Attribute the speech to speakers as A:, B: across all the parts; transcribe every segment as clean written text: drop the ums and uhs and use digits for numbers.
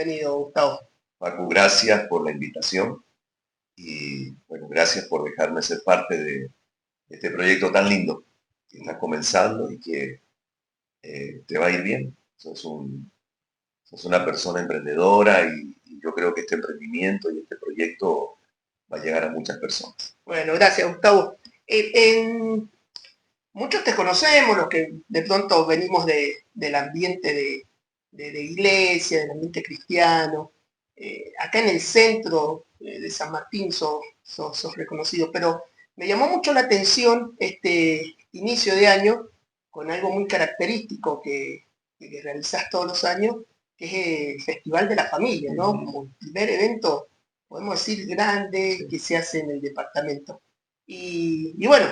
A: Bienvenido, Gustavo.
B: Paco, gracias por la invitación y bueno, gracias por dejarme ser parte de este proyecto tan lindo que está comenzando y que te va a ir bien. Sos una persona emprendedora y yo creo que este emprendimiento y este proyecto va a llegar a muchas personas.
A: Bueno, gracias, Gustavo. Muchos te conocemos, los que de pronto venimos del ambiente de iglesia, del ambiente cristiano. Acá en el centro de San Martín sos reconocido, pero me llamó mucho la atención este inicio de año con algo muy característico que realizás todos los años, que es el Festival de la Familia, ¿no? Como el primer evento, podemos decir, grande que se hace en el departamento. Y bueno,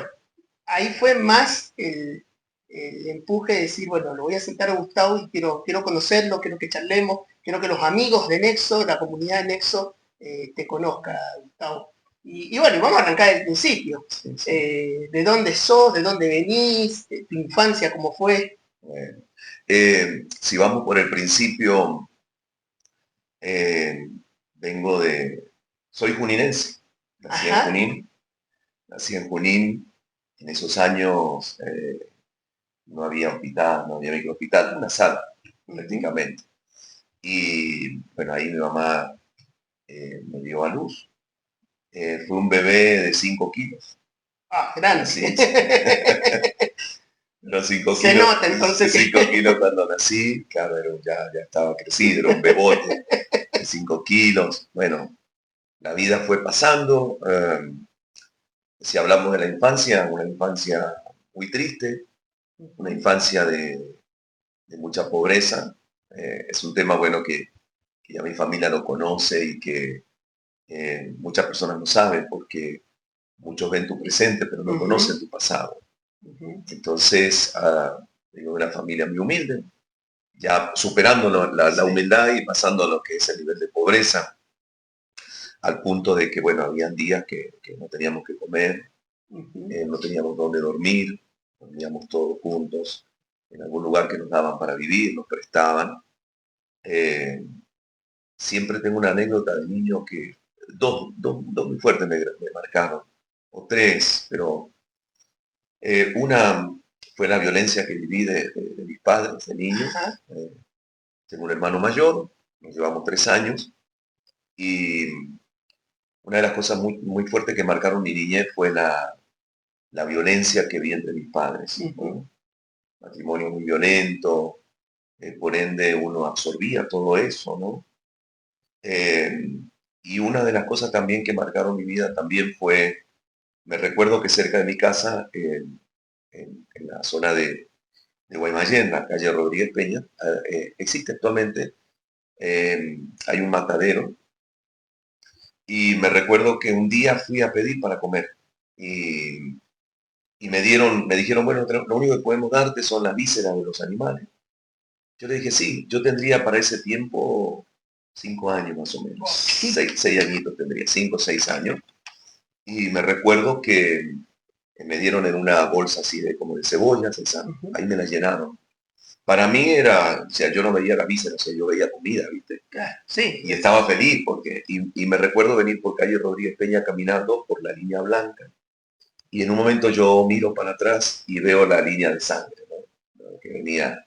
A: ahí fue más el empuje de decir, bueno, lo voy a sentar a Gustavo y quiero conocerlo, quiero que charlemos, quiero que los amigos de Nexo, la comunidad de Nexo, te conozca, Gustavo. Y bueno, vamos a arrancar del principio. ¿De dónde sos? ¿De dónde venís? ¿Tu infancia cómo fue?
B: Bueno, si vamos por el principio, eh, vengo de... Soy juninense, nací en
A: Ajá.
B: Junín, en esos años no había hospital, no había microhospital, una sala prácticamente. Y bueno, ahí mi mamá me dio a luz. Fue un bebé de 5 kilos.
A: Ah, grande.
B: Nací. Los 5
A: Se
B: kilos,
A: nota entonces
B: 5
A: que...
B: kilos cuando nací, claro, ya estaba crecido, era un bebote de 5 kilos. Bueno, la vida fue pasando. Si hablamos de la infancia, una infancia muy triste, una infancia de mucha pobreza. Es un tema bueno que ya mi familia lo conoce y que muchas personas no saben porque muchos ven tu presente pero no conocen tu pasado. Entonces, vengo de una familia muy humilde, ya superando la humildad y pasando a lo que es el nivel de pobreza, al punto de que, bueno, habían días que no teníamos que comer, no teníamos dónde dormir, dormíamos todos juntos, en algún lugar que nos daban para vivir, nos prestaban. Eh, Siempre tengo una anécdota de niño que dos muy fuertes me marcaron, o tres, pero una fue la violencia que viví de mis padres, de niño. Tengo un hermano mayor, nos llevamos 3 años, y una de las cosas muy fuertes que marcaron mi niñez fue la violencia que vi entre mis padres. ¿No? Matrimonio muy violento, por ende uno absorbía todo eso, ¿no? Y una de las cosas también que marcaron mi vida también fue, me recuerdo que cerca de mi casa, en la zona de Guaymallén, la calle Rodríguez Peña, existe actualmente, hay un matadero, y me recuerdo que un día fui a pedir para comer, y, y me dijeron, bueno, lo único que podemos darte son las vísceras de los animales. Yo le dije, sí, yo tendría para ese tiempo 5 años más o menos, seis añitos tendría, 5 o 6 años. Y me recuerdo que me dieron en una bolsa así de como de cebollas, ahí me la llenaron. Para mí era, o sea, yo no veía la víscera, o sea, yo veía comida, ¿viste?
A: Sí.
B: Y estaba feliz porque, y me recuerdo venir por calle Rodríguez Peña caminando por la línea blanca. Y en un momento yo miro para atrás y veo la línea de sangre, ¿no? Que venía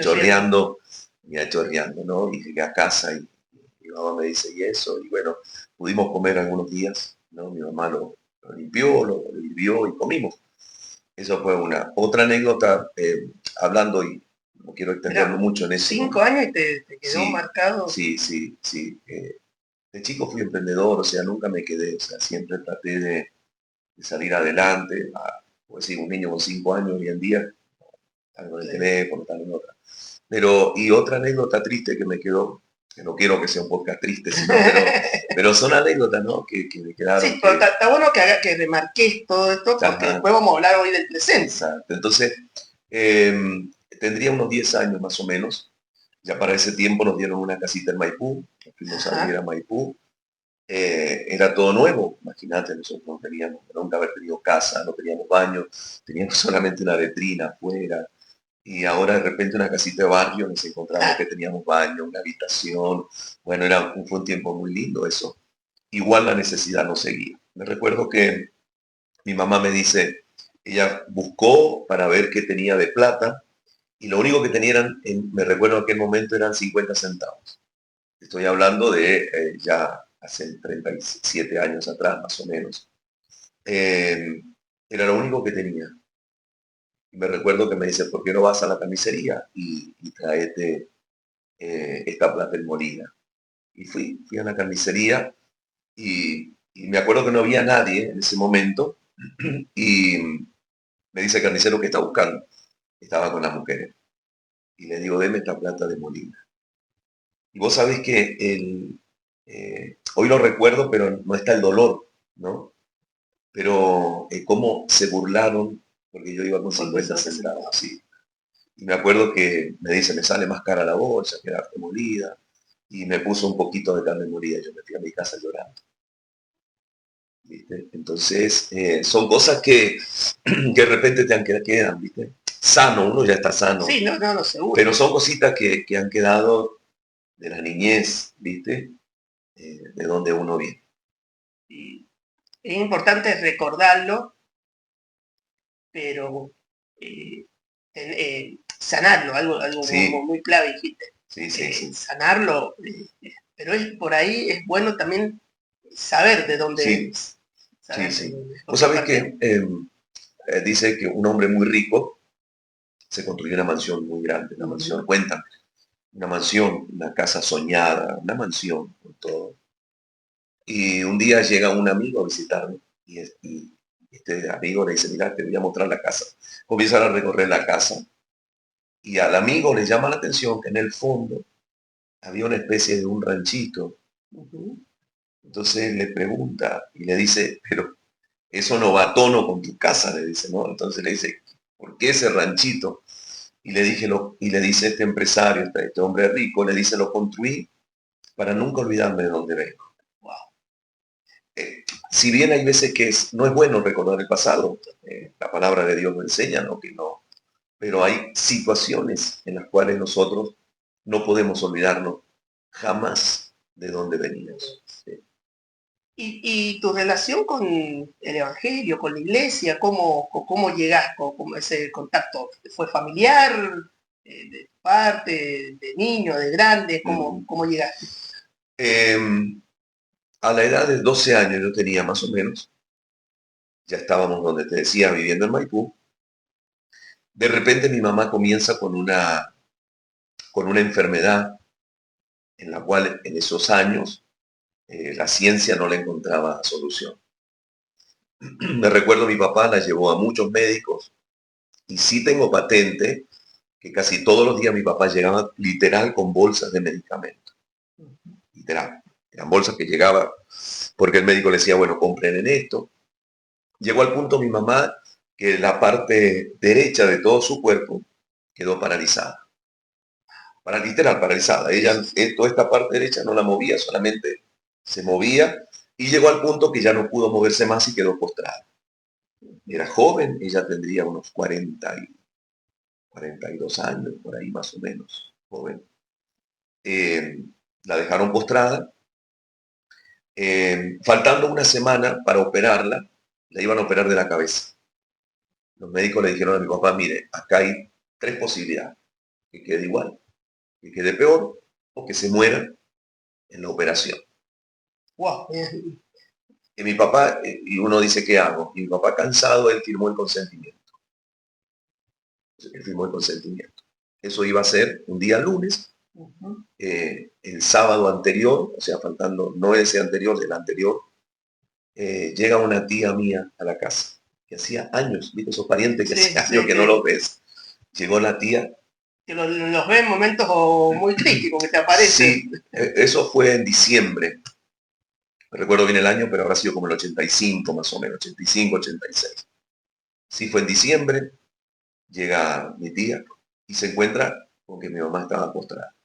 B: chorreando, ¿no? Y llegué a casa y mi mamá me dice, y eso, y bueno, pudimos comer algunos días, ¿no? Mi mamá lo limpió, lo hirvió y comimos. Eso fue una. Otra anécdota, hablando, y no quiero extenderlo mucho en eso.
A: 5 años y te quedó marcado.
B: Sí. De chico fui emprendedor, o sea, nunca me quedé, o sea, siempre traté de salir adelante. Pues sí, un niño con 5 años hoy en día, está con el teléfono, está en otra. Pero, y otra anécdota triste que me quedó, que no quiero que sea un podcast triste, sino, pero son anécdotas, ¿no? Que me quedaron.
A: Sí, pero está bueno que remarques todo esto, porque después vamos a hablar hoy del presente.
B: Exacto. Entonces, tendría unos 10 años más o menos. Ya para ese tiempo nos dieron una casita en Maipú, nos fuimos a vivir a Maipú. Era todo nuevo, imagínate, nosotros no teníamos, nunca haber tenido casa, no teníamos baño, teníamos solamente una letrina afuera. y ahora de repente una casita de barrio nos encontramos que teníamos baño, una habitación. Bueno, fue un tiempo muy lindo eso. Igual la necesidad no seguía. Me recuerdo que mi mamá me dice, ella buscó para ver qué tenía de plata y lo único que tenían, me recuerdo en aquel momento, eran 50 centavos. Estoy hablando de ya hace 37 años atrás, más o menos. Eh, Era lo único que tenía. Y me recuerdo que me dice, ¿por qué no vas a la carnicería y traete esta plata en Molina? Y fui a la carnicería y me acuerdo que no había nadie en ese momento y me dice el carnicero que está buscando. Estaba con las mujeres. Y le digo, deme esta plata de Molina. Y vos sabés que hoy lo recuerdo, pero no está el dolor, ¿no? Pero cómo se burlaron, porque yo iba con 50 centavos, sí. Y me acuerdo que me dice, me sale más cara la bolsa que la carne molida. Y me puso un poquito de carne molida. Yo me fui a mi casa llorando. ¿Viste? Entonces, son cosas que, que de repente quedan, ¿viste? Sano, uno ya está sano.
A: Sí, no, seguro.
B: Pero son cositas que han quedado de la niñez, ¿viste? De donde uno viene.
A: Y es importante recordarlo, pero sanarlo, algo
B: Sí,
A: muy clave dijiste.
B: sí.
A: Sanarlo, pero por ahí es bueno también saber de dónde
B: Sí,
A: es.
B: sí. Vos sabés que dice que un hombre muy rico se construyó una mansión muy grande, una mansión, cuentan, una mansión, una casa soñada, una mansión con todo. Y un día llega un amigo a visitarme y este amigo le dice, mira, te voy a mostrar la casa. Comienzan a recorrer la casa y al amigo le llama la atención que en el fondo había una especie de un ranchito. Entonces le pregunta y le dice, pero eso no va a tono con tu casa, le dice, ¿no? Entonces le dice, ¿por qué ese ranchito? Y le dice este empresario, este hombre rico, le dice, lo construí para nunca olvidarme de dónde vengo. Wow. Si bien hay veces que no es bueno recordar el pasado, la palabra de Dios lo enseña, ¿no? Que no, pero hay situaciones en las cuales nosotros no podemos olvidarnos jamás de dónde venimos. ¿Sí?
A: Y tu relación con el Evangelio, con la iglesia, cómo llegaste, cómo ese contacto? ¿Fue familiar, de parte, de niño, de grande? ¿Cómo llegaste?
B: A la edad de 12 años yo tenía más o menos, ya estábamos donde te decía, viviendo en Maipú. De repente mi mamá comienza con una enfermedad en la cual en esos años la ciencia no le encontraba solución. Me recuerdo mi papá la llevó a muchos médicos y sí tengo patente que casi todos los días mi papá llegaba literal con bolsas de medicamentos. Literal. Eran bolsas que llegaba porque el médico le decía, bueno, compren en esto. Llegó al punto mi mamá que la parte derecha de todo su cuerpo quedó paralizada. Literal, paralizada. Ella, toda esta parte derecha no la movía, solamente se movía y llegó al punto que ya no pudo moverse más y quedó postrada. Era joven, ella tendría unos 42 años, por ahí más o menos, joven. La dejaron postrada. Faltando una semana para operarla, la iban a operar de la cabeza. Los médicos le dijeron a mi papá, mire, acá hay 3 posibilidades, que quede igual, que quede peor o que se muera en la operación.
A: Wow.
B: Y mi papá, y uno dice, ¿qué hago? Y mi papá cansado, él firmó el consentimiento. Él firmó el consentimiento. Eso iba a ser un día lunes, el sábado anterior, o sea, faltando, no ese anterior, del anterior, llega una tía mía a la casa, que hacía años, ¿viste? Esos parientes que hace años que no los ves. Llegó la tía.
A: Que los ves en momentos muy críticos que te aparecen.
B: Sí, eso fue en diciembre. No recuerdo bien el año, pero habrá sido como el 85 más o menos, 85, 86. Sí, fue en diciembre, llega mi tía y se encuentra con que mi mamá estaba postrada.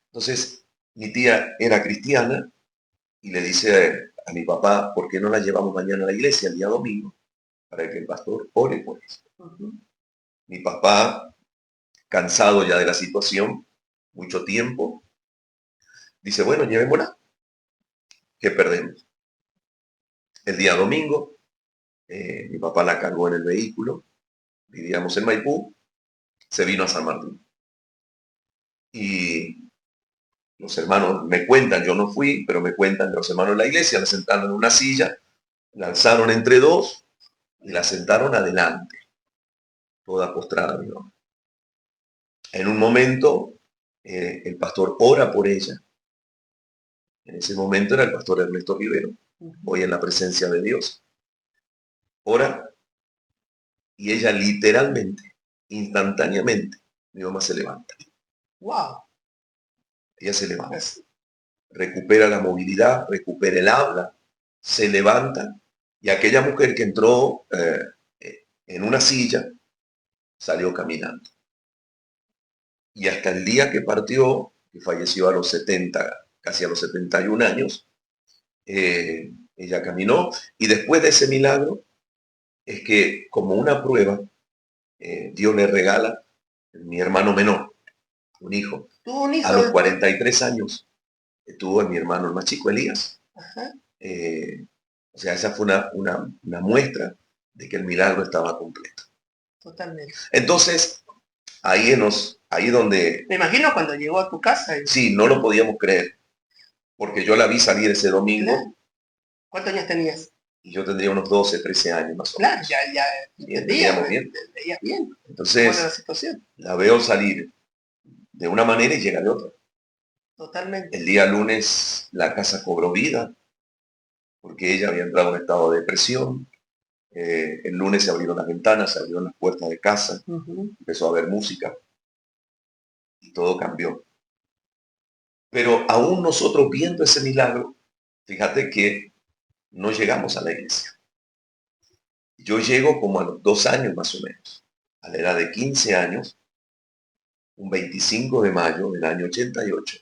B: Entonces, mi tía era cristiana y le dice a mi papá, ¿por qué no la llevamos mañana a la iglesia el día domingo? Para que el pastor ore por eso. Mi papá cansado ya de la situación, mucho tiempo, dice, bueno, llevémosla, ¿qué perdemos? El día domingo, mi papá la cargó en el vehículo, vivíamos en Maipú, se vino a San Martín. Y los hermanos me cuentan, yo no fui, pero me cuentan que los hermanos de la iglesia la sentaron en una silla, la alzaron entre dos y la sentaron adelante, toda postrada, mi mamá. En un momento, el pastor ora por ella. En ese momento era el pastor Ernesto Rivero, hoy en la presencia de Dios. Ora y ella literalmente, instantáneamente, mi mamá se levanta.
A: Wow.
B: Ella se levanta. Recupera la movilidad, recupera el habla, se levanta y aquella mujer que entró en una silla salió caminando. Y hasta el día que partió, que falleció a los 70, casi a los 71 años, ella caminó y después de ese milagro es que como una prueba, Dios le regala a mi hermano menor, un hijo.
A: ¿Tuvo un hijo?
B: A los 43 años tuvo a mi hermano el más chico, Elías. O sea, esa fue una muestra de que el milagro estaba completo.
A: Totalmente.
B: Entonces, ahí donde...
A: Me imagino cuando llegó a tu casa.
B: Sí, no lo podíamos creer, porque yo la vi salir ese domingo.
A: ¿Claro? ¿Cuántos años tenías?
B: Y yo tendría unos 12, 13 años más o menos.
A: Claro, ya
B: entendíamos bien.
A: Veías bien.
B: Entonces,
A: la situación.
B: La veo salir de una manera y llega de otra.
A: Totalmente.
B: El día lunes la casa cobró vida, porque ella había entrado en estado de depresión. El lunes se abrieron las ventanas, se abrieron las puertas de casa, empezó a haber música y todo cambió. Pero aún nosotros viendo ese milagro, fíjate que no llegamos a la iglesia. Yo llego como a los 2 años más o menos, a la edad de 15 años, un 25 de mayo del año 88,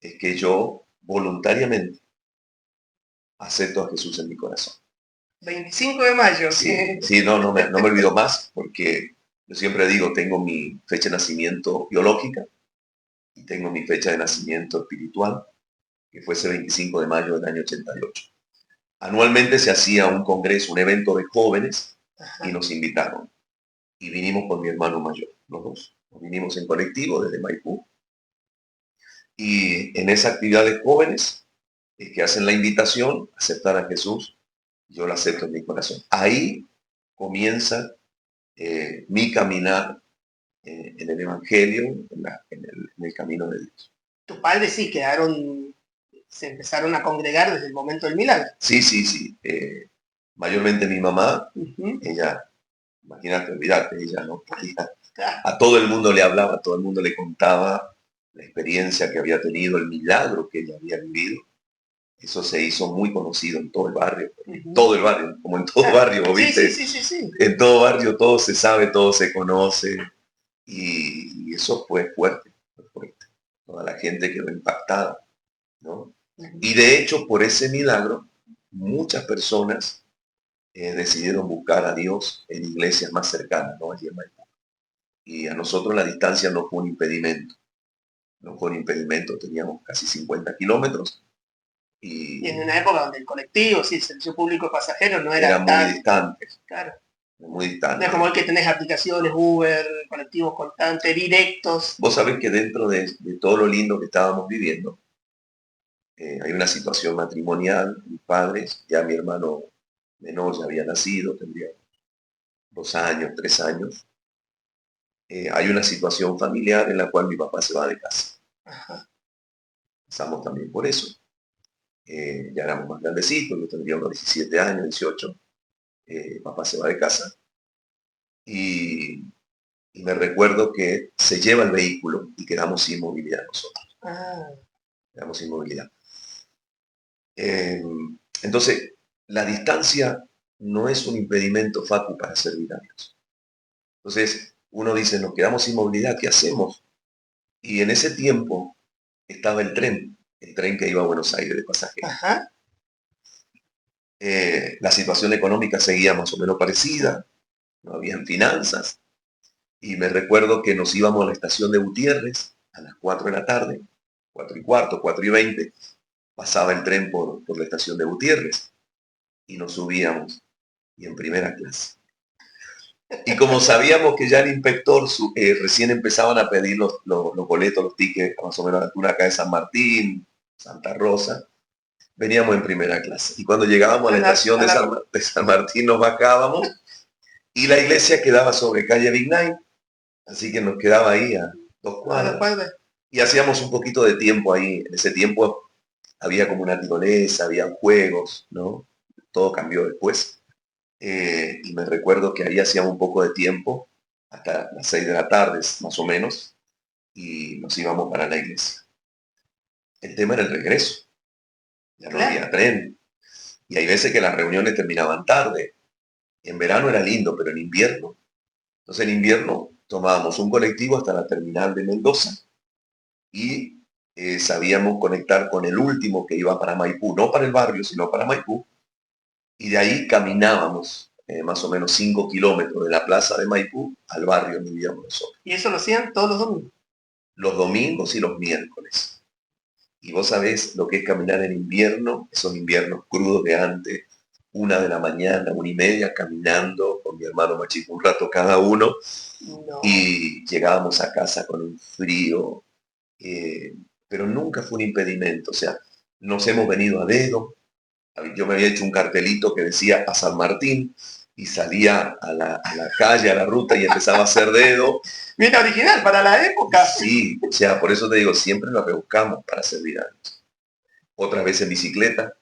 B: es que yo voluntariamente acepto a Jesús en mi corazón.
A: 25 de mayo.
B: Sí, no me olvido más, porque yo siempre digo, tengo mi fecha de nacimiento biológica y tengo mi fecha de nacimiento espiritual, que fue ese 25 de mayo del año 88. Anualmente se hacía un congreso, un evento de jóvenes, y nos invitaron. Y vinimos con mi hermano mayor, los dos. Nos vinimos en colectivo desde Maipú. Y en esa actividad de jóvenes es que hacen la invitación a aceptar a Jesús. Yo la acepto en mi corazón. Ahí comienza mi caminar en el Evangelio, en el camino de Dios.
A: ¿Tus padres sí se empezaron a congregar desde el momento del milagro?
B: Sí. Mayormente mi mamá, ella, imagínate, olvídate, ella no podía. A todo el mundo le hablaba, a todo el mundo le contaba la experiencia que había tenido, el milagro que ella había vivido. Eso se hizo muy conocido en todo el barrio. Todo el barrio, como en todo barrio, ¿viste?
A: Sí.
B: En todo barrio todo se sabe, todo se conoce. Y eso fue fuerte. Toda la gente quedó impactada, ¿no? Y de hecho, por ese milagro, muchas personas decidieron buscar a Dios en iglesias más cercanas, ¿no? Allí en Maipú. Y a nosotros la distancia no fue un impedimento. No fue un impedimento, teníamos casi 50 kilómetros.
A: Y en una época donde el colectivo, el servicio público pasajero no era
B: muy distante.
A: Claro.
B: Muy distante.
A: No es como el que tenés aplicaciones, Uber, colectivos constantes, directos.
B: Vos sabés que dentro de todo lo lindo que estábamos viviendo, hay una situación matrimonial. Mis padres, ya mi hermano menor ya había nacido, tendría 2 años, 3 años. Hay una situación familiar en la cual mi papá se va de casa. Pasamos también por eso. Ya éramos más grandecitos, yo tendría unos 17 años, 18. Papá se va de casa. Y me recuerdo que se lleva el vehículo y quedamos sin movilidad nosotros. Quedamos sin movilidad. Entonces, la distancia no es un impedimento, Facu, para servir a Dios. Entonces, uno dice, nos quedamos sin movilidad, ¿qué hacemos? Y en ese tiempo estaba el tren que iba a Buenos Aires de pasajeros. La situación económica seguía más o menos parecida, no habían finanzas. Y me recuerdo que nos íbamos a la estación de Gutiérrez a las 4 de la tarde, 4:15, 4:20, pasaba el tren por la estación de Gutiérrez y nos subíamos y en primera clase. Y como sabíamos que ya el inspector recién empezaban a pedir los boletos, los tickets, más o menos a la altura acá de San Martín, Santa Rosa, veníamos en primera clase. Y cuando llegábamos a la estación de San Martín nos bajábamos y la iglesia quedaba sobre calle Vignay, así que nos quedaba ahí a 2 cuadras. Y hacíamos un poquito de tiempo ahí. En ese tiempo había como una tirolesa, había juegos, ¿no? Todo cambió después. Y me recuerdo que ahí hacíamos un poco de tiempo, hasta las 6 de la tarde, más o menos, y nos íbamos para la iglesia. El tema era el regreso. Ya no había tren. Y hay veces que las reuniones terminaban tarde. En verano era lindo, pero en invierno. Entonces en invierno tomábamos un colectivo hasta la terminal de Mendoza y sabíamos conectar con el último que iba para Maipú, no para el barrio, sino para Maipú. Y de ahí caminábamos más o menos 5 kilómetros de la plaza de Maipú al barrio donde vivíamos nosotros.
A: ¿Y eso lo hacían todos los domingos?
B: Los domingos y los miércoles. Y vos sabés lo que es caminar en invierno, esos inviernos crudos de antes, 1 de la mañana, 1:30, caminando con mi hermano más chico, un rato cada uno, no. Y llegábamos a casa con un frío, pero nunca fue un impedimento, o sea, nos hemos venido a dedo. Yo me había hecho un cartelito que decía a San Martín y salía a la calle, a la ruta y empezaba a hacer dedo.
A: Bien original para la época.
B: Sí, o sea, por eso te digo, siempre lo rebuscamos para servir a Dios. Otras veces en bicicleta,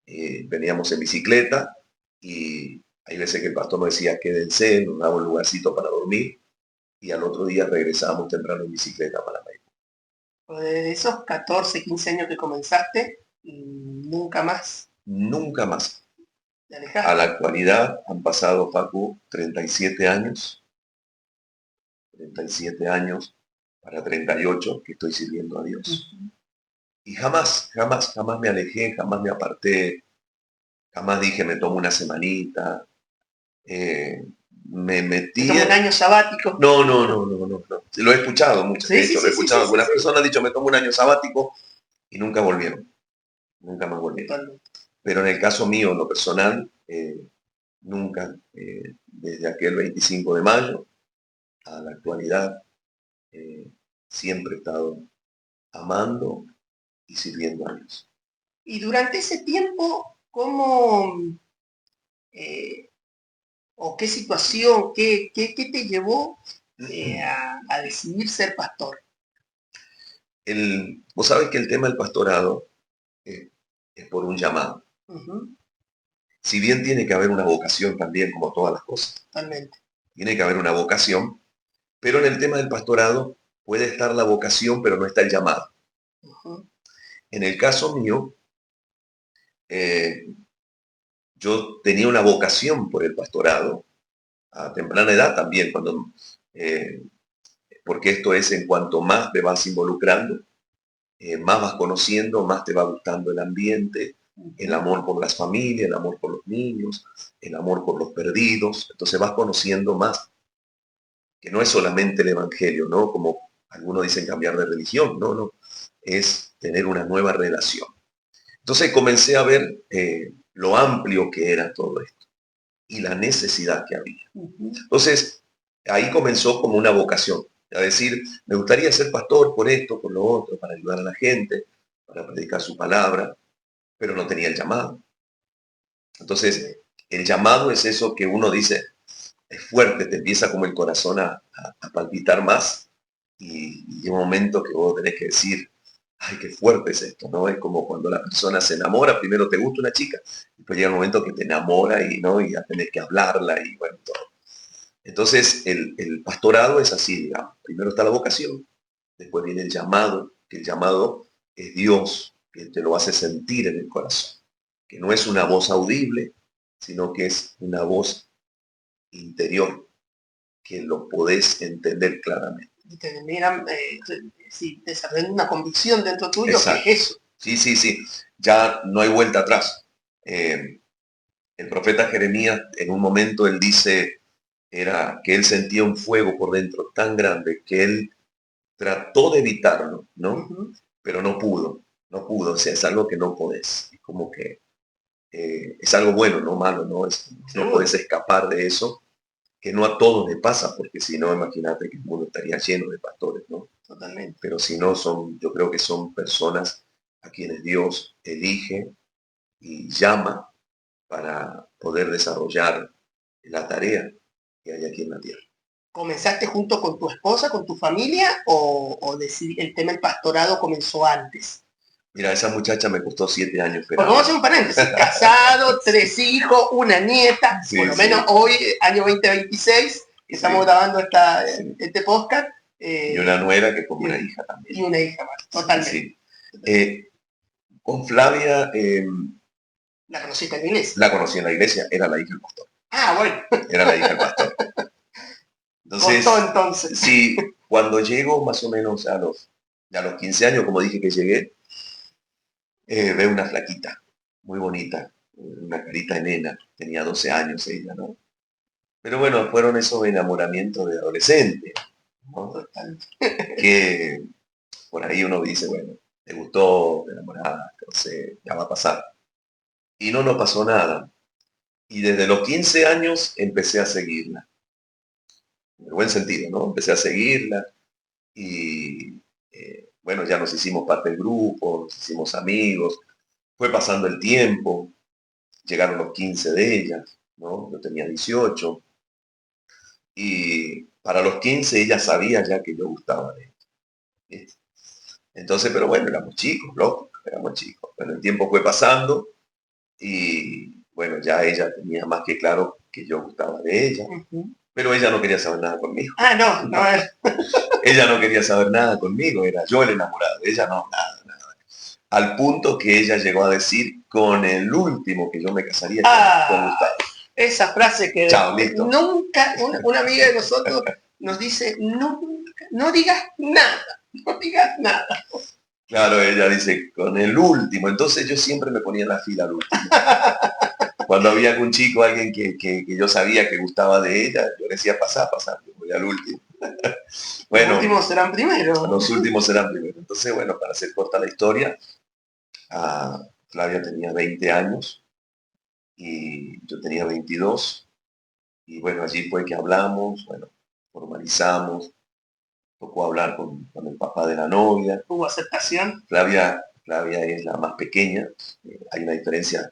B: veníamos en bicicleta y hay veces que el pastor nos decía quédense, nos daba un lugarcito para dormir y al otro día regresábamos temprano en bicicleta para Maipú.
A: Desde esos 14, 15 años que comenzaste, nunca más.
B: Nunca más. A la actualidad han pasado, Facu, 37 años. 37 años para 38 que estoy sirviendo a Dios. Uh-huh. Y jamás me alejé, jamás me aparté, jamás dije me tomo una semanita, me metí...
A: ¿Me tomo un año sabático?
B: No. Lo he escuchado muchas veces, lo he escuchado. Algunas personas han dicho me tomo un año sabático y nunca volvieron. Nunca más volvieron. Totalmente. Pero en el caso mío, en lo personal, nunca, desde aquel 25 de mayo a la actualidad, siempre he estado amando y sirviendo a Dios.
A: Y durante ese tiempo, ¿cómo o qué situación, qué te llevó a decidir ser pastor?
B: Vos sabés que el tema del pastorado es por un llamado. Uh-huh. Si bien tiene que haber una vocación también, como todas las cosas.
A: Totalmente.
B: Tiene que haber una vocación, pero en el tema del pastorado puede estar la vocación, pero no está el llamado. Uh-huh. En el caso mío, yo tenía una vocación por el pastorado a temprana edad también, porque esto es en cuanto más te vas involucrando, más vas conociendo, más te va gustando el ambiente, el amor por las familias, el amor por los niños, el amor por los perdidos. Entonces vas conociendo más, que no es solamente el evangelio, ¿no? Como algunos dicen cambiar de religión, no, es tener una nueva relación. Entonces comencé a ver lo amplio que era todo esto y la necesidad que había. Entonces ahí comenzó como una vocación, a decir, me gustaría ser pastor por esto, por lo otro, para ayudar a la gente, para predicar su palabra, pero no tenía el llamado. Entonces, el llamado es eso que uno dice, es fuerte, te empieza como el corazón a palpitar más y llega un momento que vos tenés que decir, ay, qué fuerte es esto, ¿no? Es como cuando la persona se enamora, primero te gusta una chica, después llega un momento que te enamora y ya tenés que hablarla y bueno, todo. Entonces, el pastorado es así, digamos. Primero está la vocación, después viene el llamado, que el llamado es Dios, que te lo hace sentir en el corazón, que no es una voz audible, sino que es una voz interior, que lo podés entender claramente.
A: Y te generan, desarrollan una convicción dentro tuyo.
B: Exacto.
A: Que es eso.
B: Sí, ya no hay vuelta atrás. El profeta Jeremías, en un momento, él dice, era que él sentía un fuego por dentro tan grande que él trató de evitarlo, ¿no? Pero no pudo, o sea, es algo que no podés, es como que es algo bueno, no malo, ¿no? No podés escapar de eso, que no a todos les pasa, porque si no, imagínate que el mundo estaría lleno de pastores, ¿no?
A: Totalmente.
B: Pero si no, yo creo que son personas a quienes Dios elige y llama para poder desarrollar la tarea que hay aquí en la tierra.
A: ¿Comenzaste junto con tu esposa, con tu familia, o el tema del pastorado comenzó antes?
B: Mira, esa muchacha me costó 7 años, pero...
A: Porque vamos a hacer un paréntesis, casado, 3 hijos, una nieta,
B: Sí,
A: por lo
B: sí.
A: menos hoy, año 2026, que estamos grabando este podcast.
B: Y una nuera que es como una hija también.
A: Y una hija más, totalmente.
B: Sí. Con Flavia...
A: ¿La conociste en la iglesia?
B: La conocí en la iglesia, era la hija del pastor.
A: Ah, bueno.
B: Era la hija del pastor.
A: Entonces.
B: Sí, cuando llego más o menos a los 15 años, como dije que llegué, veo una flaquita, muy bonita, una carita de nena, tenía 12 años ella, ¿no? Pero bueno, fueron esos enamoramientos de adolescente, ¿no? Que por ahí uno dice, bueno, te gustó, te enamoraste, no sé, ya va a pasar. Y no nos pasó nada. Y desde los 15 años empecé a seguirla. En el buen sentido, ¿no? Empecé a seguirla y bueno, ya nos hicimos parte del grupo, nos hicimos amigos, fue pasando el tiempo, llegaron los 15 de ellas, ¿no? Yo tenía 18 y para los 15 ella sabía ya que yo gustaba de ella. ¿Viste? Entonces, pero bueno, éramos chicos, locos, éramos chicos. Pero el tiempo fue pasando y bueno, ya ella tenía más que claro que yo gustaba de ella, pero ella no quería saber nada conmigo.
A: Ah, no.
B: Ella no quería saber nada conmigo, era yo el enamorado, ella no, nada. Al punto que ella llegó a decir, con el último que yo me casaría con Gustavo.
A: Esa frase que
B: chao, listo.
A: Nunca, una amiga de nosotros nos dice, no digas nada, no digas nada.
B: Claro, ella dice, con el último. Entonces yo siempre me ponía en la fila al último. Cuando había algún chico, alguien que yo sabía que gustaba de ella, yo le decía, pasá, yo voy al último. Bueno,
A: los últimos serán primero.
B: Los últimos serán primero. Entonces, bueno, para hacer corta la historia, Flavia tenía 20 años y yo tenía 22. Y bueno, allí fue que hablamos, bueno, formalizamos, tocó hablar con el papá de la novia.
A: ¿Hubo aceptación?
B: Flavia es la más pequeña, hay una diferencia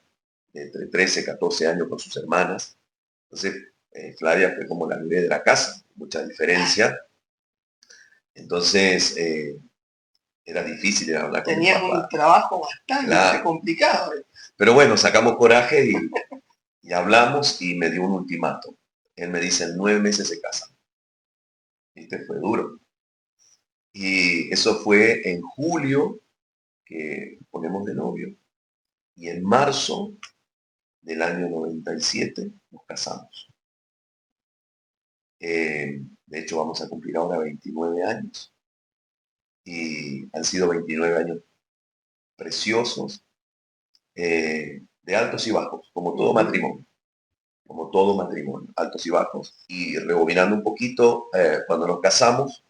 B: de entre 13 y 14 años con sus hermanas. Entonces, Flavia fue como la bebé de la casa, mucha diferencia. Entonces, era difícil hablar con
A: Tenías un trabajo bastante complicado.
B: Pero bueno, sacamos coraje y hablamos y me dio un ultimátum. Él me dice, en 9 meses se casan. Este fue duro. Y eso fue en julio que ponemos de novio. Y en marzo del año 97 nos casamos. De hecho, vamos a cumplir ahora 29 años. Y han sido 29 años preciosos, de altos y bajos, como todo matrimonio. Como todo matrimonio, altos y bajos. Y rebobinando un poquito, cuando nos casamos,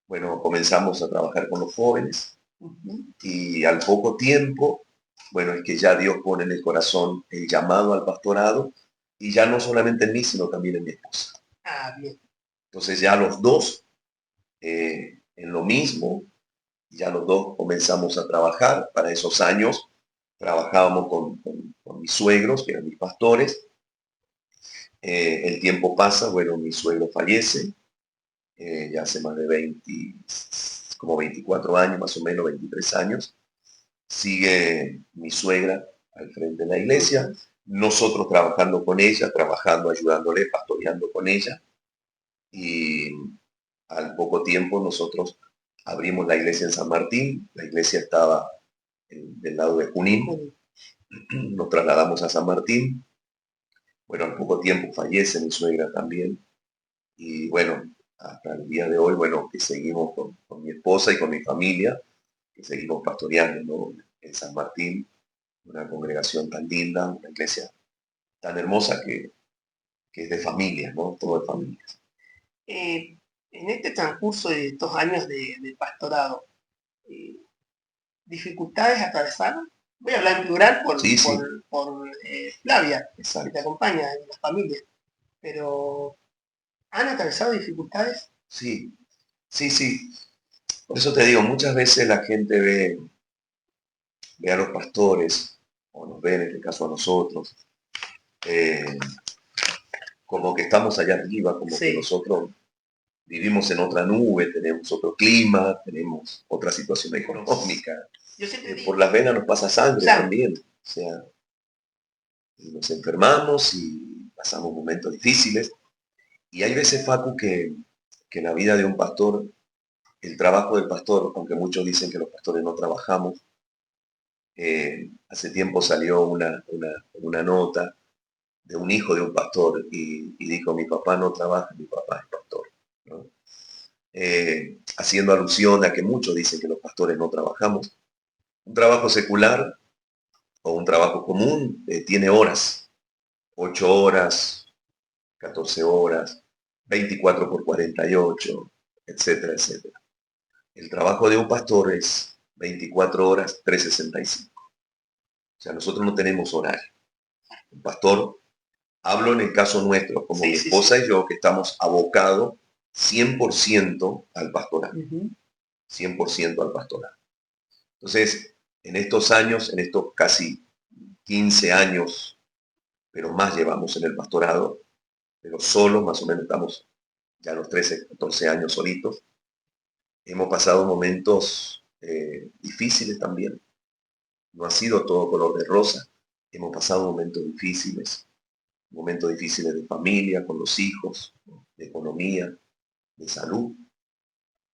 B: bueno, comenzamos a trabajar con los jóvenes. Y al poco tiempo, bueno, es que ya Dios pone en el corazón el llamado al pastorado, y ya no solamente en mí, sino también en mi esposa.
A: Bien.
B: Entonces ya los dos, en lo mismo, ya los dos comenzamos a trabajar. Para esos años trabajábamos con mis suegros, que eran mis pastores. El tiempo pasa, bueno, mi suegro fallece, ya hace más de como 24 años, más o menos, 23 años. Sigue mi suegra al frente de la iglesia, nosotros trabajando con ella, trabajando, ayudándole, pastoreando con ella. Y al poco tiempo nosotros abrimos la iglesia en San Martín, la iglesia estaba del lado de Junín, nos trasladamos a San Martín. Bueno, al poco tiempo fallece mi suegra también. Y bueno, hasta el día de hoy, bueno, que seguimos con mi esposa y con mi familia, que seguimos pastoreando, ¿no? En San Martín, una congregación tan linda, una iglesia tan hermosa que que es de familias, ¿no? Todo de familias.
A: En este transcurso de estos años de pastorado, eh, ¿dificultades atravesaron? Voy a hablar en plural
B: Sí, sí,
A: por Flavia, que te
B: exacto.
A: acompaña en la familia, pero ¿han atravesado dificultades?
B: Sí, sí, sí. Por eso te digo, muchas veces la gente ve a los pastores, o nos ve en este caso a nosotros, eh, como que estamos allá arriba, como que
A: Sí,
B: nosotros vivimos en otra nube, tenemos otro clima, tenemos otra situación económica.
A: yo siempre
B: Por
A: digo,
B: las venas nos pasa sangre
A: Sam,
B: también. O sea, y nos enfermamos y pasamos momentos difíciles. Y hay veces, Facu, que en la vida de un pastor, el trabajo del pastor, aunque muchos dicen que los pastores no trabajamos, hace tiempo salió una nota de un hijo de un pastor y dijo, mi papá no trabaja, mi papá es pastor, ¿no? Haciendo alusión a que muchos dicen que los pastores no trabajamos. Un trabajo secular o un trabajo común tiene horas, 8 horas, 14 horas, 24 por 48, etcétera, etcétera. El trabajo de un pastor es 24 horas, 365. O sea, nosotros no tenemos horario. Un pastor, hablo en el caso nuestro, como
A: sí,
B: mi
A: sí, sí.
B: esposa y yo, que estamos abocados 100% al pastorado,
A: Ujú.
B: 100% al pastorado. Entonces, en estos años, en estos casi 15 años, pero más llevamos en el pastorado, pero solo más o menos estamos ya los 13, 14 años solitos, hemos pasado momentos difíciles también. No ha sido todo color de rosa. Hemos pasado momentos difíciles de familia, con los hijos, de economía, de salud.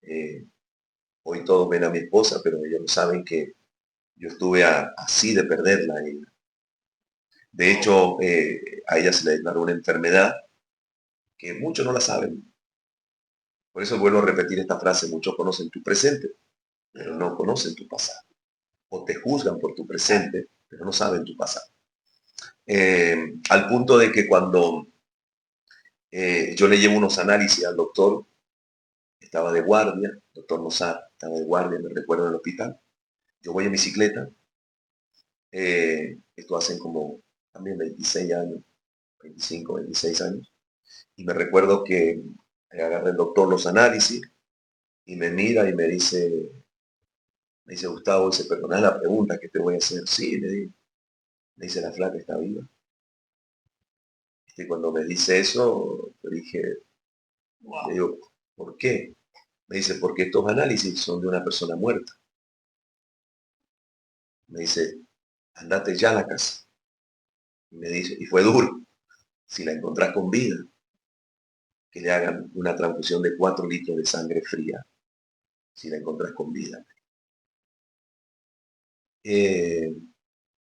B: Eh, Hoy todos ven a mi esposa, pero ellos no saben que yo estuve así de perderla. De hecho, a ella se le declaró una enfermedad que muchos no la saben. Por eso vuelvo a repetir esta frase, muchos conocen tu presente, pero no conocen tu pasado. O te juzgan por tu presente, pero no saben tu pasado. Al punto de que cuando yo le llevo unos análisis al doctor, estaba de guardia, doctor Nosar, estaba de guardia, me recuerdo en el hospital. Yo voy en bicicleta, esto hacen como también 26 años, 25, 26 años, y me recuerdo que agarra el doctor los análisis y me mira y me dice Gustavo, dice, perdona la pregunta que te voy a hacer. Sí, le digo, me dice, la flaca está viva. Y cuando me dice eso, yo dije, le
A: Wow.
B: digo, ¿por qué? Me dice, porque estos análisis son de una persona muerta. Me dice, andate ya a la casa. Y me dice, y fue duro, si la encontrás con vida, que le hagan una transfusión de 4 litros de sangre fría, si la encontrás con vida. Eh,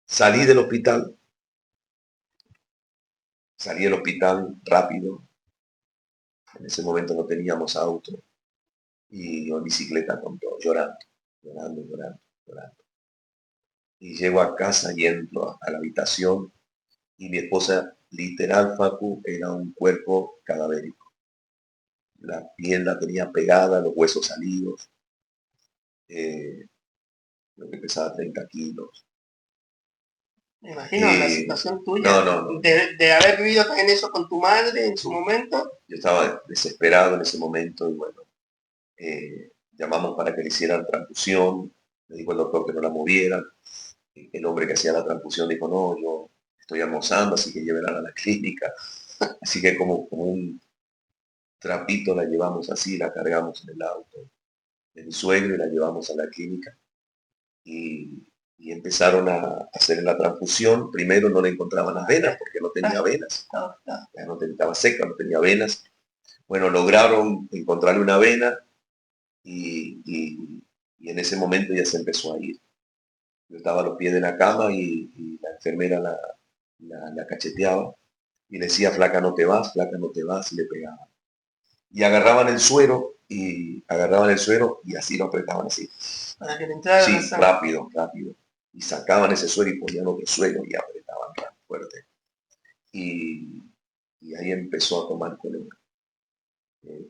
B: salí del hospital, salí del hospital rápido. En ese momento no teníamos auto y yo en bicicleta con todo, llorando, llorando, llorando, llorando. Y llego a casa y entro a la habitación y mi esposa, literal, Facu, era un cuerpo cadavérico. La piel la tenía pegada, los huesos salidos, eh, lo que pesaba 30 kilos.
A: Me imagino la
B: Eh,
A: situación
B: no,
A: tuya,
B: no, no.
A: de haber vivido también eso con tu madre en su momento.
B: Yo estaba desesperado en ese momento y bueno, llamamos para que le hicieran transfusión. Me dijo el doctor que no la moviera. El hombre que hacía la transfusión dijo, no, yo estoy almorzando, así que llévenla a la clínica. Así que como un trapito la llevamos así, la cargamos en el auto de mi suegro y la llevamos a la clínica. Y, y empezaron a hacer la transfusión. Primero no le encontraban las venas porque no tenía
A: Ah,
B: venas.
A: ah, ah.
B: Ya no estaba seca, no tenía venas. Bueno, lograron encontrarle una vena y en ese momento ya se empezó a ir. Yo estaba a los pies de la cama y la enfermera la cacheteaba y le decía, flaca, no te vas, y le pegaba. Y agarraban el suero y así lo apretaban así.
A: Para que le entrara la
B: Sí,
A: sangre.
B: rápido, rápido. Y sacaban ese suero y ponían otro suero y apretaban fuerte. Y, y ahí empezó a tomar color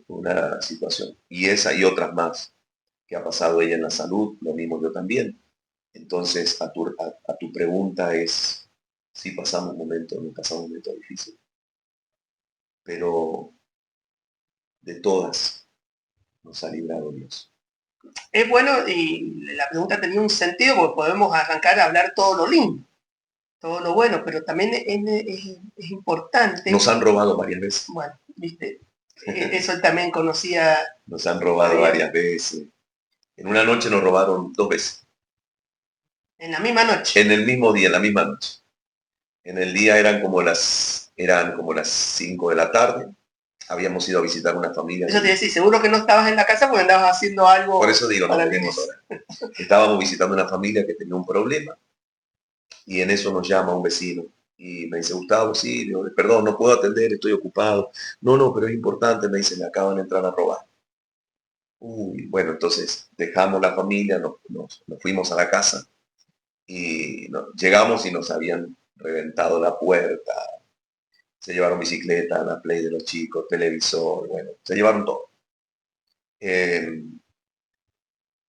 B: una situación. Y esa y otras más que ha pasado ella en la salud, lo mismo yo también. Entonces, a tu pregunta es, sí pasamos momentos, no pasamos momentos difíciles, pero de todas nos ha librado Dios.
A: Es bueno, y la pregunta tenía un sentido, porque podemos arrancar a hablar todo lo lindo, todo lo bueno, pero también es importante.
B: Nos han robado varias veces.
A: Bueno, viste, eso también conocía.
B: Nos han robado varias veces. En una noche nos robaron 2 veces.
A: En la misma noche.
B: En el mismo día, en la misma noche. En el día eran como las 5 de la tarde. Habíamos ido a visitar una familia.
A: Eso te decía, seguro que no estabas en la casa porque andabas haciendo algo.
B: Por eso digo, no tenemos hora. Estábamos visitando una familia que tenía un problema y en eso nos llama un vecino y me dice, Gustavo, sí, digo, perdón, no puedo atender, estoy ocupado. No, pero es importante, me dice, me acaban de entrar a robar. Uy, bueno, entonces dejamos la familia, nos fuimos a la casa y llegamos y nos habían reventado la puerta, se llevaron bicicleta, la Play de los chicos, televisor, bueno, se llevaron todo.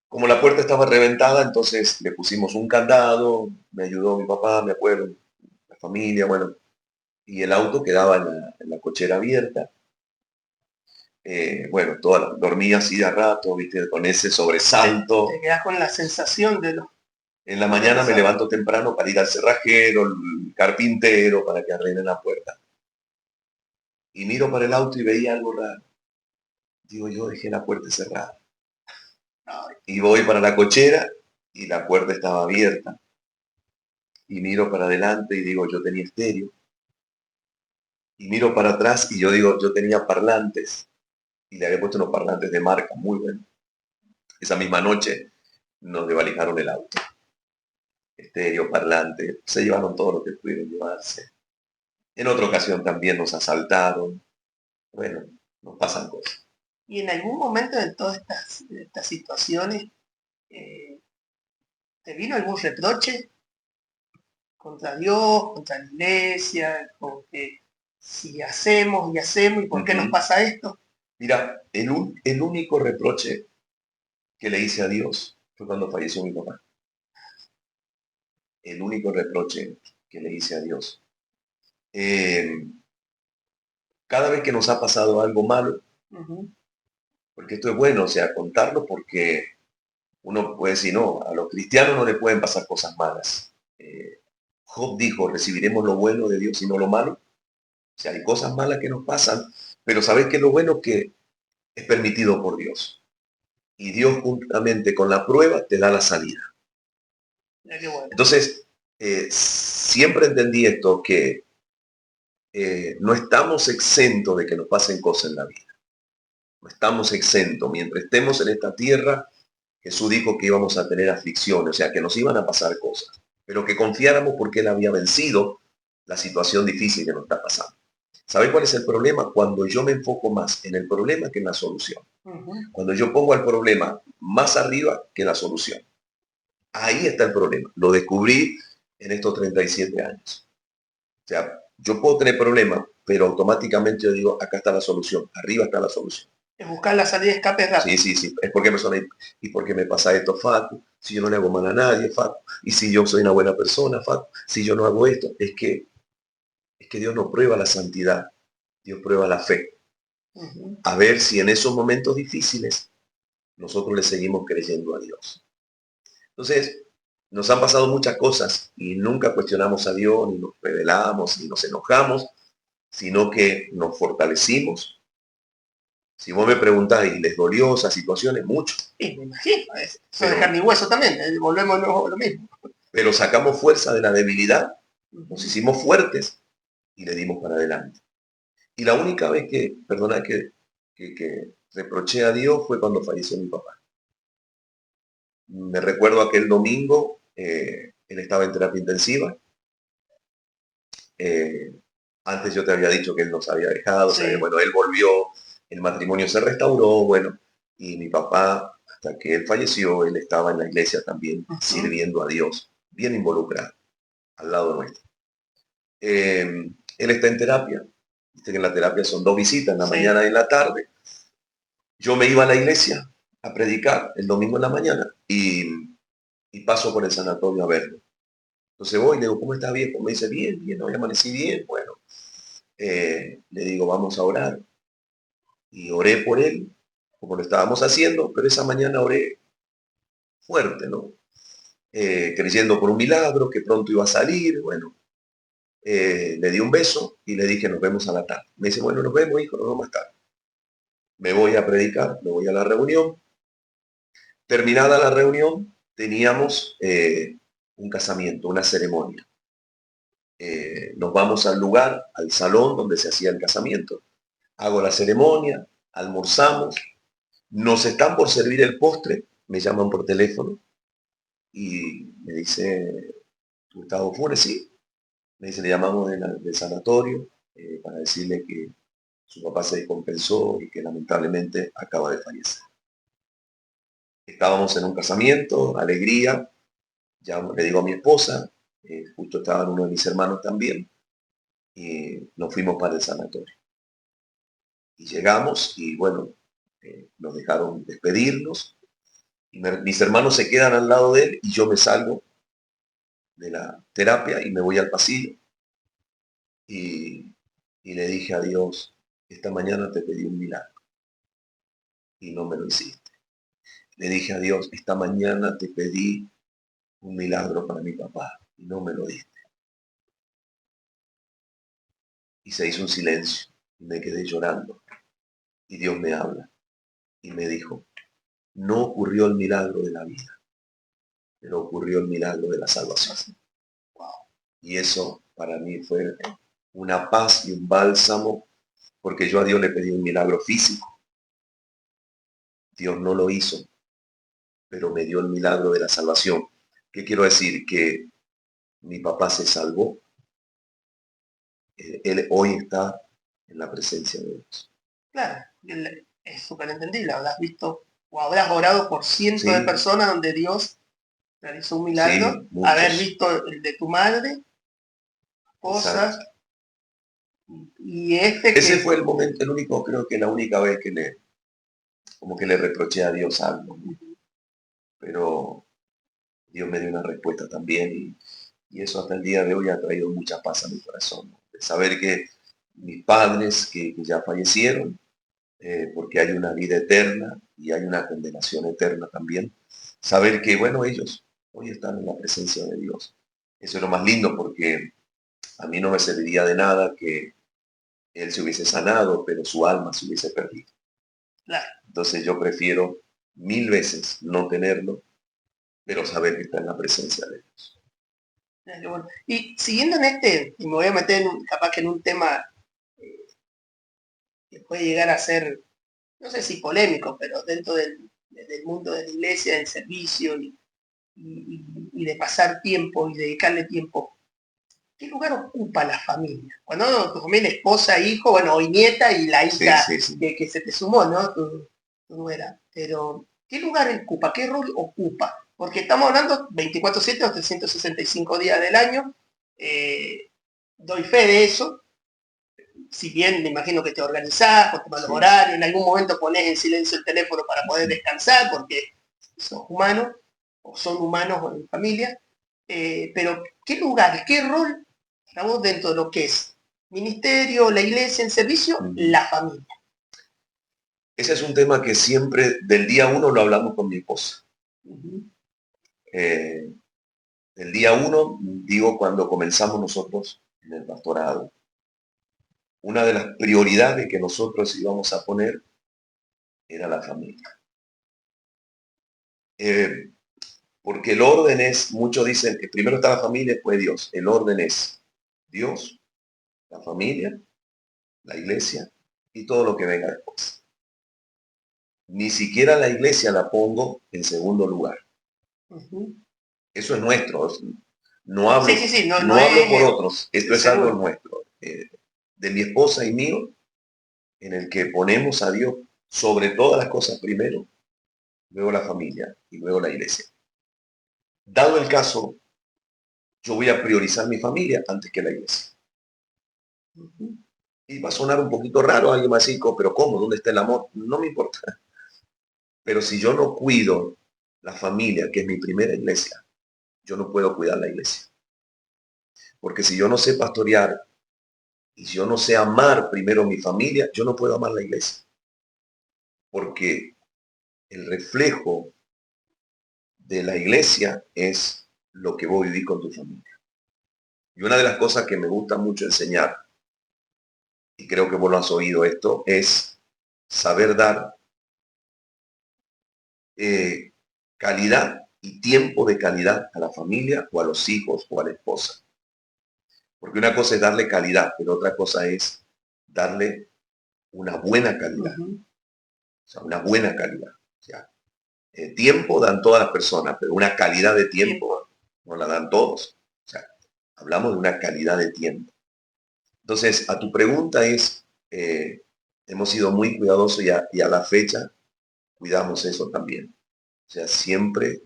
B: Como la puerta estaba reventada, entonces le pusimos un candado, me ayudó mi papá, me acuerdo, la familia, bueno, y el auto quedaba en la cochera abierta. Bueno, dormía así de a rato, viste, con ese sobresalto.
A: Te quedas con la sensación de lo...
B: En la mañana me levanto temprano para ir al cerrajero, el carpintero, para que arreglen la puerta. Y miro para el auto y veía algo raro. Digo, yo dejé la puerta cerrada. Y voy para la cochera y la puerta estaba abierta. Y miro para adelante y digo, yo tenía estéreo. Y miro para atrás y yo digo, yo tenía parlantes. Y le había puesto unos parlantes de marca, muy buenos. Esa misma noche nos desvalijaron el auto. Estéreo, parlante, se llevaron todo lo que pudieron llevarse. En otra ocasión también nos asaltaron. Bueno, nos pasan cosas.
A: Y en algún momento de todas estas situaciones, ¿te vino algún reproche contra Dios, contra la iglesia, con que si hacemos y hacemos, ¿y por qué nos pasa esto?
B: Mira, el único reproche que le hice a Dios fue cuando falleció mi papá. El único reproche que le hice a Dios. Cada vez que nos ha pasado algo malo, porque esto es bueno, o sea, contarlo porque uno puede decir, no, a los cristianos no le pueden pasar cosas malas. Job dijo, recibiremos lo bueno de Dios y no lo malo. O sea, hay cosas malas que nos pasan, pero sabes que lo bueno que es permitido por Dios. Y Dios juntamente con la prueba te da la salida. Entonces, siempre entendí esto, que no estamos exentos de que nos pasen cosas en la vida. No estamos exentos. Mientras estemos en esta tierra, Jesús dijo que íbamos a tener aflicciones, o sea, que nos iban a pasar cosas, pero que confiáramos porque Él había vencido la situación difícil que nos está pasando. ¿Sabes cuál es el problema? Cuando yo me enfoco más en el problema que en la solución. Cuando yo pongo el problema más arriba que la solución. Ahí está el problema. Lo descubrí en estos 37 años. O sea, yo puedo tener problemas, pero automáticamente yo digo, acá está la solución, arriba está la solución.
A: Es buscar la salida de escape rápido.
B: Sí. Es porque y porque me pasa esto, Facu. Si yo no le hago mal a nadie, Facu. Y si yo soy una buena persona, Facu. Si yo no hago esto, es que Dios no prueba la santidad. Dios prueba la fe. A ver si en esos momentos difíciles nosotros le seguimos creyendo a Dios. Entonces, nos han pasado muchas cosas y nunca cuestionamos a Dios, ni nos rebelamos, ni nos enojamos, sino que nos fortalecimos. Si vos me preguntáis, ¿les dolió esas situaciones? Mucho.
A: Sí, me imagino. Eso de carne y hueso también. Volvemos a lo mismo.
B: Pero sacamos fuerza de la debilidad, nos hicimos fuertes y le dimos para adelante. Y la única vez que reproché a Dios fue cuando falleció mi papá. Me recuerdo aquel domingo, él estaba en terapia intensiva. Antes yo te había dicho que él nos había dejado, sí. O sea, bueno, él volvió, el matrimonio se restauró, bueno, y mi papá, hasta que él falleció, él estaba en la iglesia también, sirviendo a Dios, bien involucrado, al lado nuestro. Él está en terapia Viste que en la terapia son 2 visitas, en la
A: Sí.
B: mañana y en la tarde. Yo me iba a la iglesia a predicar el domingo en la mañana y paso por el sanatorio a verlo. Entonces voy y le digo, ¿cómo estás, viejo? Me dice, bien, bien, hoy amanecí bien. Bueno, le digo, vamos a orar. Y oré por él, como lo estábamos haciendo, pero esa mañana oré fuerte, ¿no? Creyendo por un milagro, que pronto iba a salir. Bueno, le di un beso y le dije, nos vemos a la tarde. Me dice, bueno, nos vemos, hijo, nos vemos más tarde. Me voy a predicar, me voy a la reunión. Terminada la reunión, teníamos un casamiento, una ceremonia. Nos vamos al lugar, al salón donde se hacía el casamiento. Hago la ceremonia, almorzamos, nos están por servir el postre, me llaman por teléfono y me dice, Gustavo Funes, sí. Me dice, le llamamos del sanatorio para decirle que su papá se descompensó y que lamentablemente acaba de fallecer. Estábamos en un casamiento, alegría, ya le digo a mi esposa, justo estaban uno de mis hermanos también, y nos fuimos para el sanatorio. Y llegamos y bueno, nos dejaron despedirnos, y mis hermanos se quedan al lado de él y yo me salgo de la terapia y me voy al pasillo y, y le dije a Dios, esta mañana te pedí un milagro y no me lo hiciste. Le dije a Dios, esta mañana te pedí un milagro para mi papá y no me lo diste. Y se hizo un silencio y me quedé llorando y Dios me habla y me dijo, no ocurrió el milagro de la vida, pero ocurrió el milagro de la salvación. Y eso para mí fue una paz y un bálsamo, porque yo a Dios le pedí un milagro físico. Dios no lo hizo, pero me dio el milagro de la salvación. ¿Qué quiero decir? Que mi papá se salvó. Él hoy está en la presencia de Dios.
A: Claro, es súper entendible, habrás visto o habrás orado por cientos de
B: Sí,
A: personas donde Dios realizó un milagro,
B: sí,
A: haber
B: muchos.
A: visto el de tu madre, cosas,
B: Exacto.
A: y este
B: Ese
A: que,
B: fue el momento, el único, creo que la única vez que como que le reproché a Dios algo, ¿no? Pero Dios me dio una respuesta también y eso hasta el día de hoy ha traído mucha paz a mi corazón, ¿no? De saber que mis padres que ya fallecieron, porque hay una vida eterna y hay una condenación eterna también, saber que, bueno, ellos hoy están en la presencia de Dios. Eso es lo más lindo porque a mí no me serviría de nada que él se hubiese sanado, pero su alma se hubiese perdido.
A: claro,
B: Entonces yo prefiero 1000 veces no tenerlo, pero saber que está en la presencia de Dios.
A: bueno. Y siguiendo en este, y me voy a meter capaz que en un tema que puede llegar a ser, no sé si polémico, pero dentro del mundo de la iglesia, del servicio y de pasar tiempo y dedicarle tiempo. ¿Qué lugar ocupa la familia? Cuando tu familia, esposa, hijo, bueno, hoy nieta y la
B: Sí,
A: hija
B: sí, sí.
A: que se te sumó, ¿no? Tu nuera. Pero, ¿qué lugar ocupa? ¿Qué rol ocupa? Porque estamos hablando 24/7 o 365 días del año. Doy fe de eso. Si bien me imagino que te organizás, con los
B: Sí.
A: horarios, en algún momento pones en silencio el teléfono para poder descansar, porque sos humano, o son humanos en familia. Pero, ¿qué lugar, qué rol estamos dentro de lo que es ministerio, la iglesia, el servicio, la familia?
B: Ese es un tema que siempre, del día uno, lo hablamos con mi esposa.
A: Uh-huh.
B: El día uno, digo, cuando comenzamos nosotros en el pastorado, una de las prioridades que nosotros íbamos a poner era la familia. Porque el orden es, muchos dicen que primero está la familia, después Dios. El orden es Dios, la familia, la iglesia y todo lo que venga después. Ni siquiera la iglesia la pongo en segundo lugar.
A: Uh-huh.
B: Eso es nuestro. No hablo,
A: Sí, no, no
B: no hablo por
A: es
B: otros. Esto es algo
A: seguro.
B: nuestro. De mi esposa y mío, en el que ponemos a Dios sobre todas las cosas primero, luego la familia y luego la iglesia. Dado el caso, yo voy a priorizar mi familia antes que la iglesia.
A: Uh-huh.
B: Y va a sonar un poquito raro, alguien va a decir, pero ¿cómo? ¿Dónde está el amor? No me importa. Pero si yo no cuido la familia, que es mi primera iglesia, yo no puedo cuidar la iglesia. Porque si yo no sé pastorear y si yo no sé amar primero mi familia, yo no puedo amar la iglesia. Porque el reflejo de la iglesia es lo que vos vivís con tu familia. Y una de las cosas que me gusta mucho enseñar, y creo que vos lo has oído esto, es saber dar calidad y tiempo de calidad a la familia o a los hijos o a la esposa. Porque una cosa es darle calidad, pero otra cosa es darle una buena calidad. O sea, una buena calidad. O sea, tiempo dan todas las personas, pero una calidad de tiempo no la dan todos. O sea, hablamos de una calidad de tiempo. Entonces, a tu pregunta es, hemos sido muy cuidadosos y a la fecha cuidamos eso también. O sea, siempre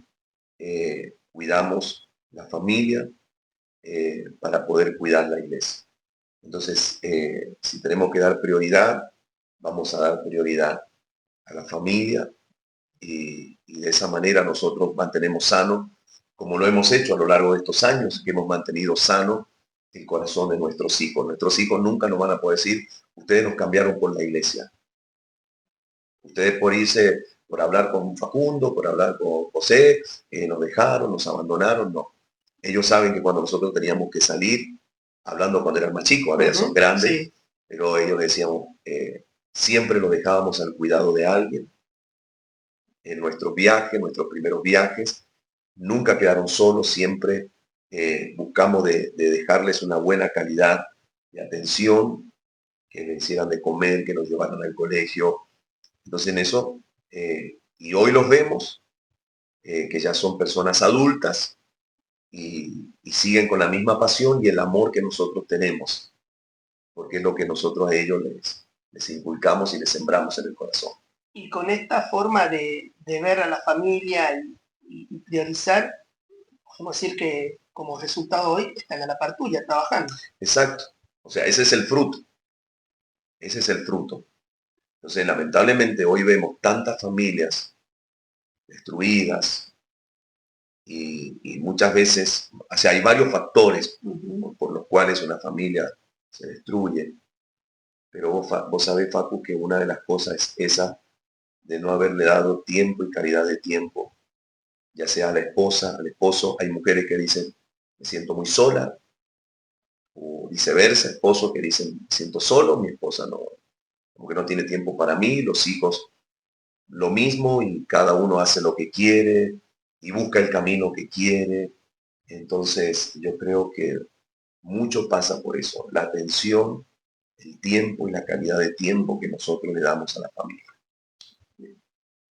B: cuidamos la familia para poder cuidar la iglesia. Entonces, si tenemos que dar prioridad, vamos a dar prioridad a la familia y de esa manera nosotros mantenemos sano, como lo hemos hecho a lo largo de estos años, que hemos mantenido sano el corazón de nuestros hijos. Nuestros hijos nunca nos van a poder decir, ustedes nos cambiaron por la iglesia. Ustedes por irse, por hablar con Facundo, por hablar con José, nos dejaron, nos abandonaron, no. Ellos saben que cuando nosotros teníamos que salir, hablando cuando eran más chicos, a ver, son grandes, sí. Pero ellos decíamos, siempre los dejábamos al cuidado de alguien. En nuestros viajes, nuestros primeros viajes, nunca quedaron solos, siempre buscamos de dejarles una buena calidad de atención, que les hicieran de comer, que los llevaran al colegio. Entonces en eso, y hoy los vemos, que ya son personas adultas y siguen con la misma pasión y el amor que nosotros tenemos, porque es lo que nosotros a ellos les inculcamos y les sembramos en el corazón.
A: Y con esta forma de ver a la familia y priorizar, podemos decir que como resultado hoy están a la par tuya trabajando.
B: Exacto. O sea, ese es el fruto. Ese es el fruto. Entonces, lamentablemente hoy vemos tantas familias destruidas y muchas veces, o sea, hay varios factores por los cuales una familia se destruye. Pero vos sabés, Facu, que una de las cosas es esa de no haberle dado tiempo y calidad de tiempo, ya sea a la esposa, al esposo. Hay mujeres que dicen, me siento muy sola, o viceversa, esposos que dicen, me siento solo, mi esposa no, como que no tiene tiempo para mí, los hijos lo mismo y cada uno hace lo que quiere y busca el camino que quiere. Entonces yo creo que mucho pasa por eso, la atención, el tiempo y la calidad de tiempo que nosotros le damos a la familia.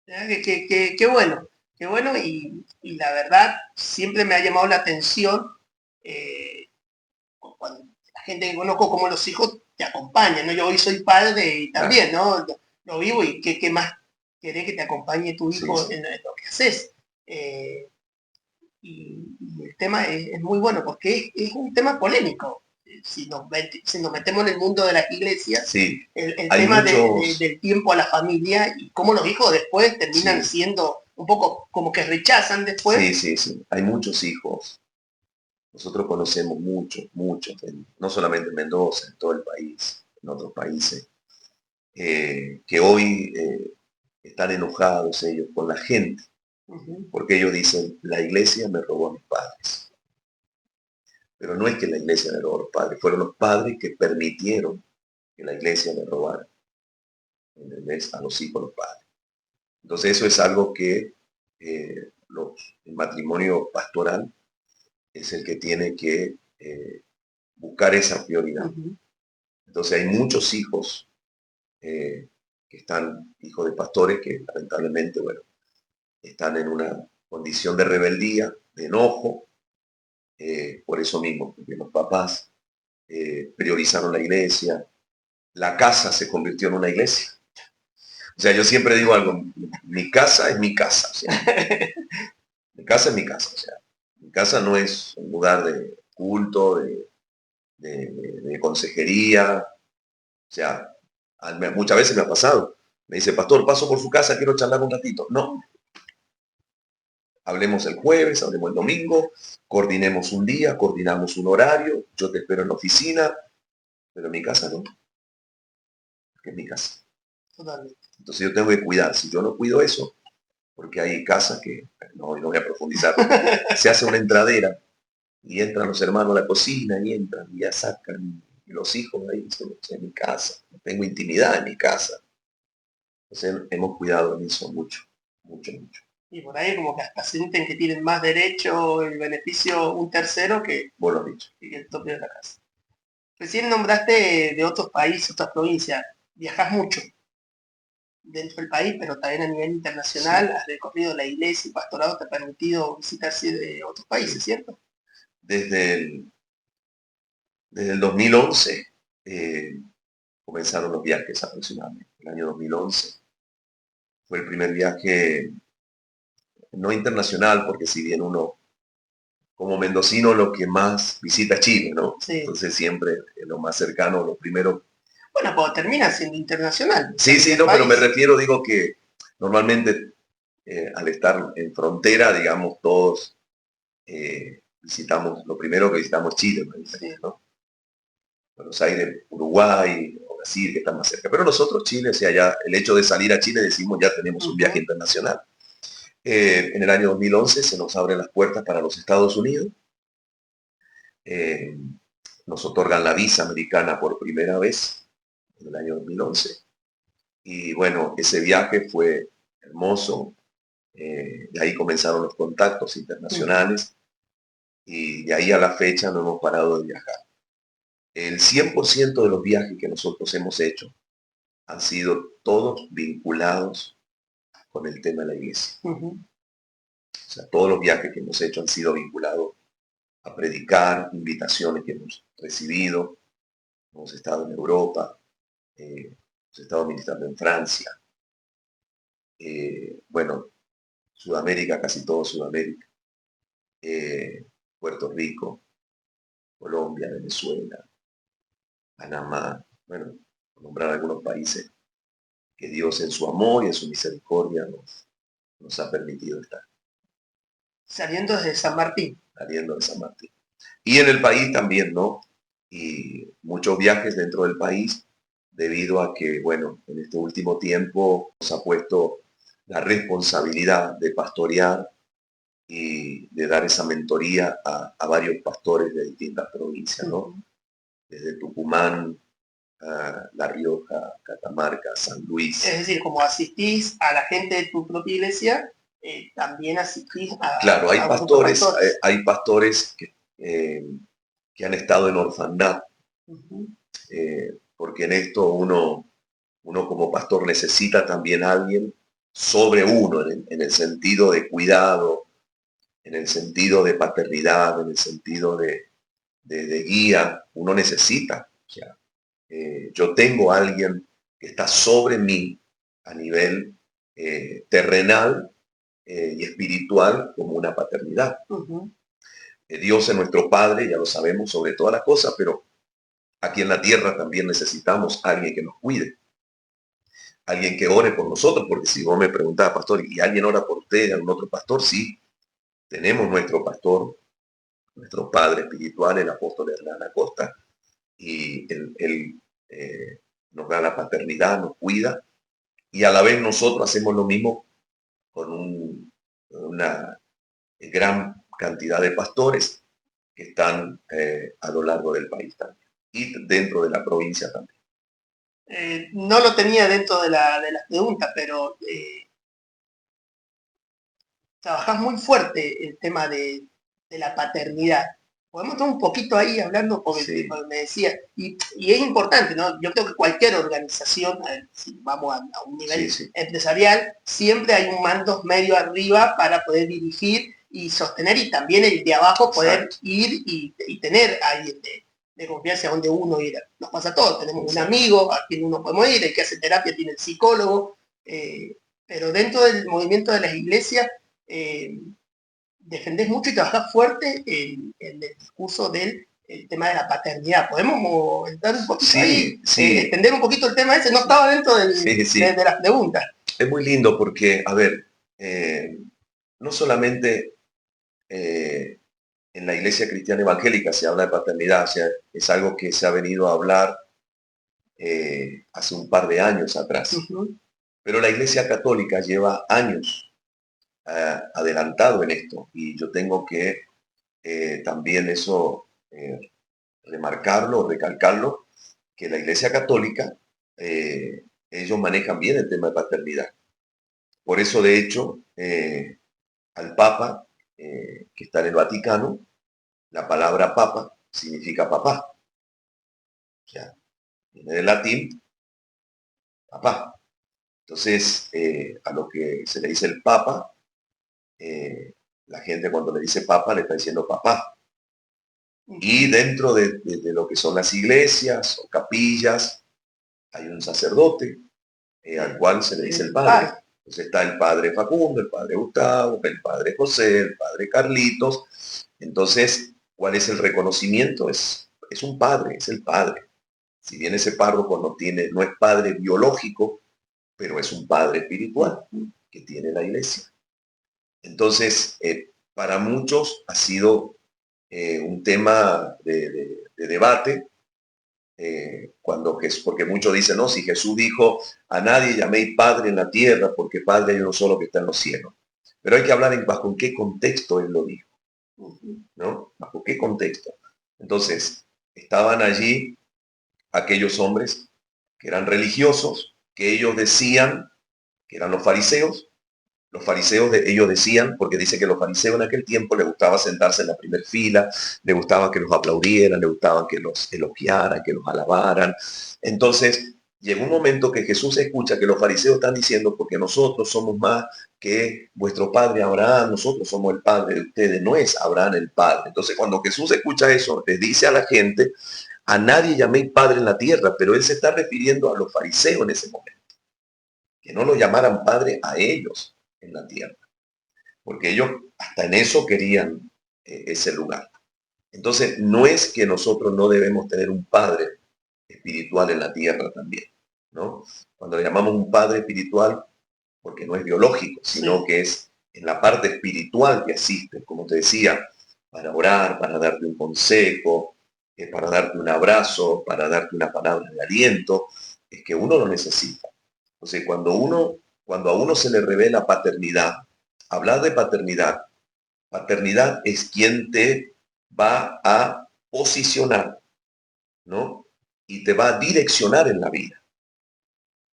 A: Qué bueno y la verdad siempre me ha llamado la atención cuando la gente que conozco como los hijos te acompañan, ¿no? Yo hoy soy padre y también, ¿no? Lo vivo y qué más querés que te acompañe tu hijo en lo que haces. Y el tema es muy bueno porque es un tema polémico. Si nos metemos en el mundo de las iglesias, el tema del tiempo a la familia y cómo los hijos después terminan siendo un poco como que rechazan después.
B: Sí. Hay muchos hijos. Nosotros conocemos muchos, no solamente en Mendoza, en todo el país, en otros países, que hoy están enojados ellos con la gente, porque ellos dicen, la iglesia me robó a mis padres. Pero no es que la iglesia me robó a los padres, fueron los padres que permitieron que la iglesia le robara a los hijos los padres. Entonces eso es algo que el matrimonio pastoral es el que tiene que buscar esa prioridad. Entonces hay muchos hijos que están, hijos de pastores, que lamentablemente, bueno, están en una condición de rebeldía, de enojo, por eso mismo, porque los papás priorizaron la iglesia, la casa se convirtió en una iglesia. O sea, yo siempre digo algo, mi casa es mi casa, o sea, mi casa es mi casa, o sea, mi casa no es un lugar de culto, de consejería, O sea, muchas veces me ha pasado. Me dice, pastor, paso por su casa, quiero charlar un ratito. No, hablemos el jueves, hablemos el domingo, coordinemos un día, coordinamos un horario, yo te espero en la oficina, pero en mi casa no, porque es mi casa.
A: Totalmente.
B: Entonces yo tengo que cuidar. Si yo no cuido eso, porque hay casas que, no voy a profundizar, se hace una entradera y entran los hermanos a la cocina y entran y ya sacan y los hijos ahí, dicen, en mi casa, tengo intimidad en mi casa. Entonces hemos cuidado en eso mucho, mucho, mucho.
A: Y por ahí como que hasta sienten que tienen más derecho el beneficio un tercero que,
B: Vos lo has dicho.
A: que el propio de la casa. Recién nombraste de otros países, otras provincias. Viajás mucho dentro del país, pero también a nivel internacional.
B: Sí.
A: Has recorrido la iglesia y pastorado, te ha permitido visitar de otros países, ¿cierto?
B: Desde el 2011 comenzaron los viajes aproximadamente. El año 2011 fue el primer viaje no internacional, porque si bien uno como mendocino lo que más visita Chile, ¿no?
A: Sí.
B: Entonces siempre lo más cercano, lo primero.
A: Bueno, pues termina siendo internacional.
B: Sí, sí, no, pero me refiero, digo que normalmente al estar en frontera, digamos, todos visitamos, lo primero que visitamos Chile, ¿no? Buenos Aires, Uruguay, o Brasil, que está más cerca. Pero nosotros, Chile, o sea, ya el hecho de salir a Chile, decimos, ya tenemos un viaje internacional. En el año 2011 se nos abren las puertas para los Estados Unidos. Nos otorgan la visa americana por primera vez en el año 2011. Y bueno, ese viaje fue hermoso. De ahí comenzaron los contactos internacionales y de ahí a la fecha no hemos parado de viajar. El 100% de los viajes que nosotros hemos hecho han sido todos vinculados con el tema de la iglesia. O sea, todos los viajes que hemos hecho han sido vinculados a predicar, invitaciones que hemos recibido. Hemos estado en Europa, hemos estado ministrando en Francia, bueno, Sudamérica, casi todo Sudamérica, Puerto Rico, Colombia, Venezuela, Panamá, bueno, nombrar algunos países que Dios en su amor y en su misericordia nos ha permitido estar.
A: Saliendo desde San Martín.
B: Saliendo de San Martín. Y en el país también, ¿no? Y muchos viajes dentro del país, debido a que, bueno, en este último tiempo nos ha puesto la responsabilidad de pastorear y de dar esa mentoría a varios pastores de distintas provincias, ¿no? Desde Tucumán, La Rioja, Catamarca, San Luis.
A: Es decir, como asistís a la gente de tu propia iglesia, también asistís a...
B: Claro, hay pastores que han estado en orfandad, porque en esto uno como pastor necesita también a alguien sobre uno, en el sentido de cuidado, en el sentido de paternidad, en el sentido de guía, uno necesita. O sea, yo tengo a alguien que está sobre mí a nivel terrenal y espiritual como una paternidad. Dios es nuestro Padre, ya lo sabemos, sobre todas las cosas, pero aquí en la tierra también necesitamos a alguien que nos cuide, alguien que ore por nosotros, porque si vos me preguntabas, pastor, ¿y alguien ora por usted, algún otro pastor? Sí, tenemos nuestro pastor, nuestro Padre espiritual, el apóstol Hernán Acosta, y él nos da la paternidad, nos cuida, y a la vez nosotros hacemos lo mismo con una gran cantidad de pastores que están a lo largo del país también, y dentro de la provincia también.
A: No lo tenía dentro de las preguntas, pero trabajás muy fuerte el tema de la paternidad. Podemos estar un poquito ahí hablando, porque
B: Sí.
A: me decía, y es importante, ¿no? Yo creo que cualquier organización, si vamos a un nivel empresarial, siempre hay un mando medio arriba para poder dirigir y sostener, y también el de abajo poder ir y tener a alguien de confianza a donde uno ir. Nos pasa a todos, tenemos un amigo a quien uno podemos ir, el que hace terapia tiene el psicólogo, pero dentro del movimiento de las iglesias, defendés mucho y trabajás fuerte en el discurso del el tema de la paternidad. ¿Podemos entrar un poquito ahí?
B: Sí, sí,
A: Extender un poquito el tema ese, no estaba dentro
B: sí, sí.
A: de las preguntas.
B: Es muy lindo porque, a ver, no solamente en la iglesia cristiana evangélica se habla de paternidad, o sea, es algo que se ha venido a hablar hace un par de años atrás. Pero la iglesia católica lleva años adelantado en esto y yo tengo que también eso remarcarlo, recalcarlo, que la iglesia católica, ellos manejan bien el tema de paternidad. Por eso, de hecho, al Papa, que está en el Vaticano, la palabra papa significa papá. O sea, viene del latín, papá. Entonces, a lo que se le dice el papa, la gente cuando le dice papa le está diciendo papá. Y dentro de lo que son las iglesias o capillas, hay un sacerdote al cual se le dice el padre. Entonces está el padre Facundo, el padre Gustavo, el padre José, el padre Carlitos. Entonces, ¿cuál es el reconocimiento? Es un padre, es el padre. Si bien ese párroco no es padre biológico, pero es un padre espiritual que tiene la iglesia. Entonces, para muchos ha sido un tema de debate, porque muchos dicen, no, si Jesús dijo, a nadie llaméis padre en la tierra, porque padre hay uno solo que está en los cielos. Pero hay que hablar bajo qué contexto él lo dijo, ¿no? Bajo qué contexto. Entonces, estaban allí aquellos hombres que eran religiosos, que ellos decían, que eran los fariseos. Los fariseos, ellos decían, porque dice que los fariseos en aquel tiempo les gustaba sentarse en la primera fila, les gustaba que los aplaudieran, les gustaba que los elogiaran, que los alabaran. Entonces, llegó un momento que Jesús escucha que los fariseos están diciendo, porque nosotros somos más que vuestro padre Abraham, nosotros somos el padre de ustedes, no es Abraham el padre. Entonces, cuando Jesús escucha eso, les dice a la gente, a nadie llaméis padre en la tierra, pero él se está refiriendo a los fariseos en ese momento, que no lo llamaran padre a ellos en la tierra, porque ellos hasta en eso querían ese lugar. Entonces, no es que nosotros no debemos tener un padre espiritual en la tierra también, ¿no? Cuando le llamamos un padre espiritual, porque no es biológico, sino que es en la parte espiritual que asiste, como te decía, para orar, para darte un consejo, para darte un abrazo, para darte una palabra de aliento, es que uno lo necesita. Entonces, cuando a uno se le revela paternidad, hablar de paternidad, paternidad es quien te va a posicionar, ¿no? Y te va a direccionar en la vida.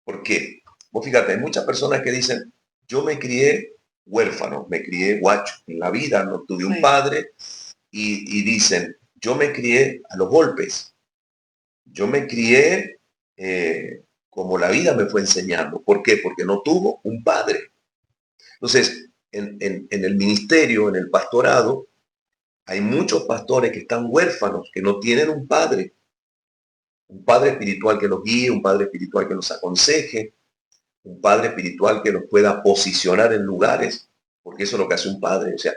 B: ¿Por qué? Vos fíjate, hay muchas personas que dicen, yo me crié huérfano, me crié guacho, en la vida no tuve un padre, y dicen, yo me crié a los golpes, yo me crié como la vida me fue enseñando. ¿Por qué? Porque no tuvo un padre. Entonces, en el ministerio, en el pastorado, hay muchos pastores que están huérfanos, que no tienen un padre espiritual que los guíe, un padre espiritual que los aconseje, un padre espiritual que los pueda posicionar en lugares, porque eso es lo que hace un padre. O sea,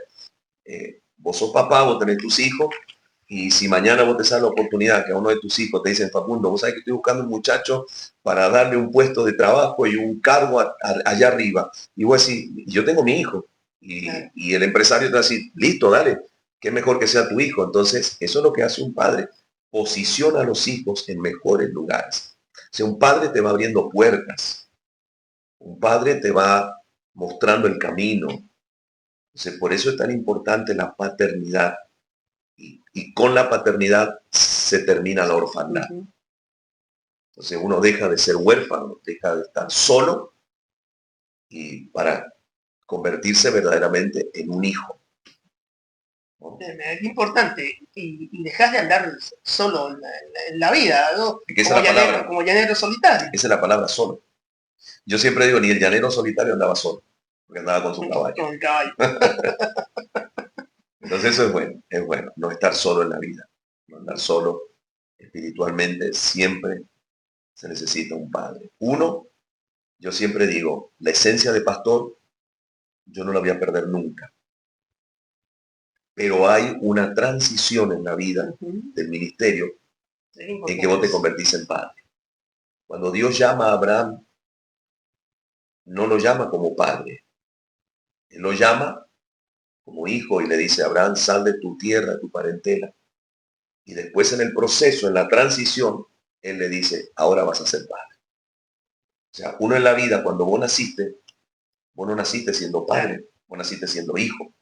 B: vos sos papá, vos tenés tus hijos, y si mañana vos te sale la oportunidad que a uno de tus hijos te dicen, Facundo, vos sabés que estoy buscando un muchacho para darle un puesto de trabajo y un cargo allá arriba. Y vos decís, yo tengo mi hijo. Y el empresario te va a decir, listo, dale, qué mejor que sea tu hijo. Entonces, eso es lo que hace un padre. Posiciona a los hijos en mejores lugares. O sea, un padre te va abriendo puertas. Un padre te va mostrando el camino. Entonces, por eso es tan importante la paternidad. Y con la paternidad se termina la orfandad. Entonces uno deja de ser huérfano, deja de estar solo y para convertirse verdaderamente en un hijo, ¿no?
A: Es importante, y dejas de andar solo en la vida, ¿no? Como llanero solitario.
B: Esa es la palabra solo. Yo siempre digo, ni el llanero solitario andaba solo, porque andaba con su caballo.
A: Con el caballo.
B: Entonces eso es bueno, no estar solo en la vida, no andar solo espiritualmente, siempre se necesita un padre. Uno, yo siempre digo, la esencia de pastor, yo no la voy a perder nunca. pero hay una transición en la vida del ministerio en que vos te convertís en padre. Cuando Dios llama a Abraham, no lo llama como padre, Él lo llama como hijo y le dice, Abraham, sal de tu tierra, de tu parentela. Y después en el proceso, en la transición, Él le dice, ahora vas a ser padre. O sea, uno en la vida, cuando vos no naciste siendo padre, vos naciste siendo hijo.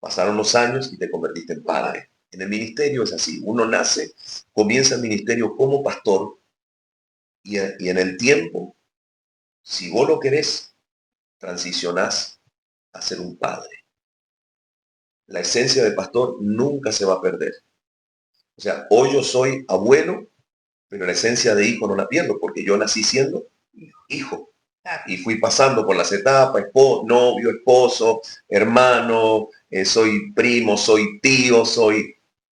B: Pasaron los años y te convertiste en padre. En el ministerio es así, uno nace, comienza el ministerio como pastor y en el tiempo, si vos lo querés, transicionás a ser un padre. La esencia del pastor nunca se va a perder. O sea, hoy yo soy abuelo, pero la esencia de hijo no la pierdo porque yo nací siendo hijo. Y fui pasando por las etapas, novio, esposo, hermano, soy primo, soy tío,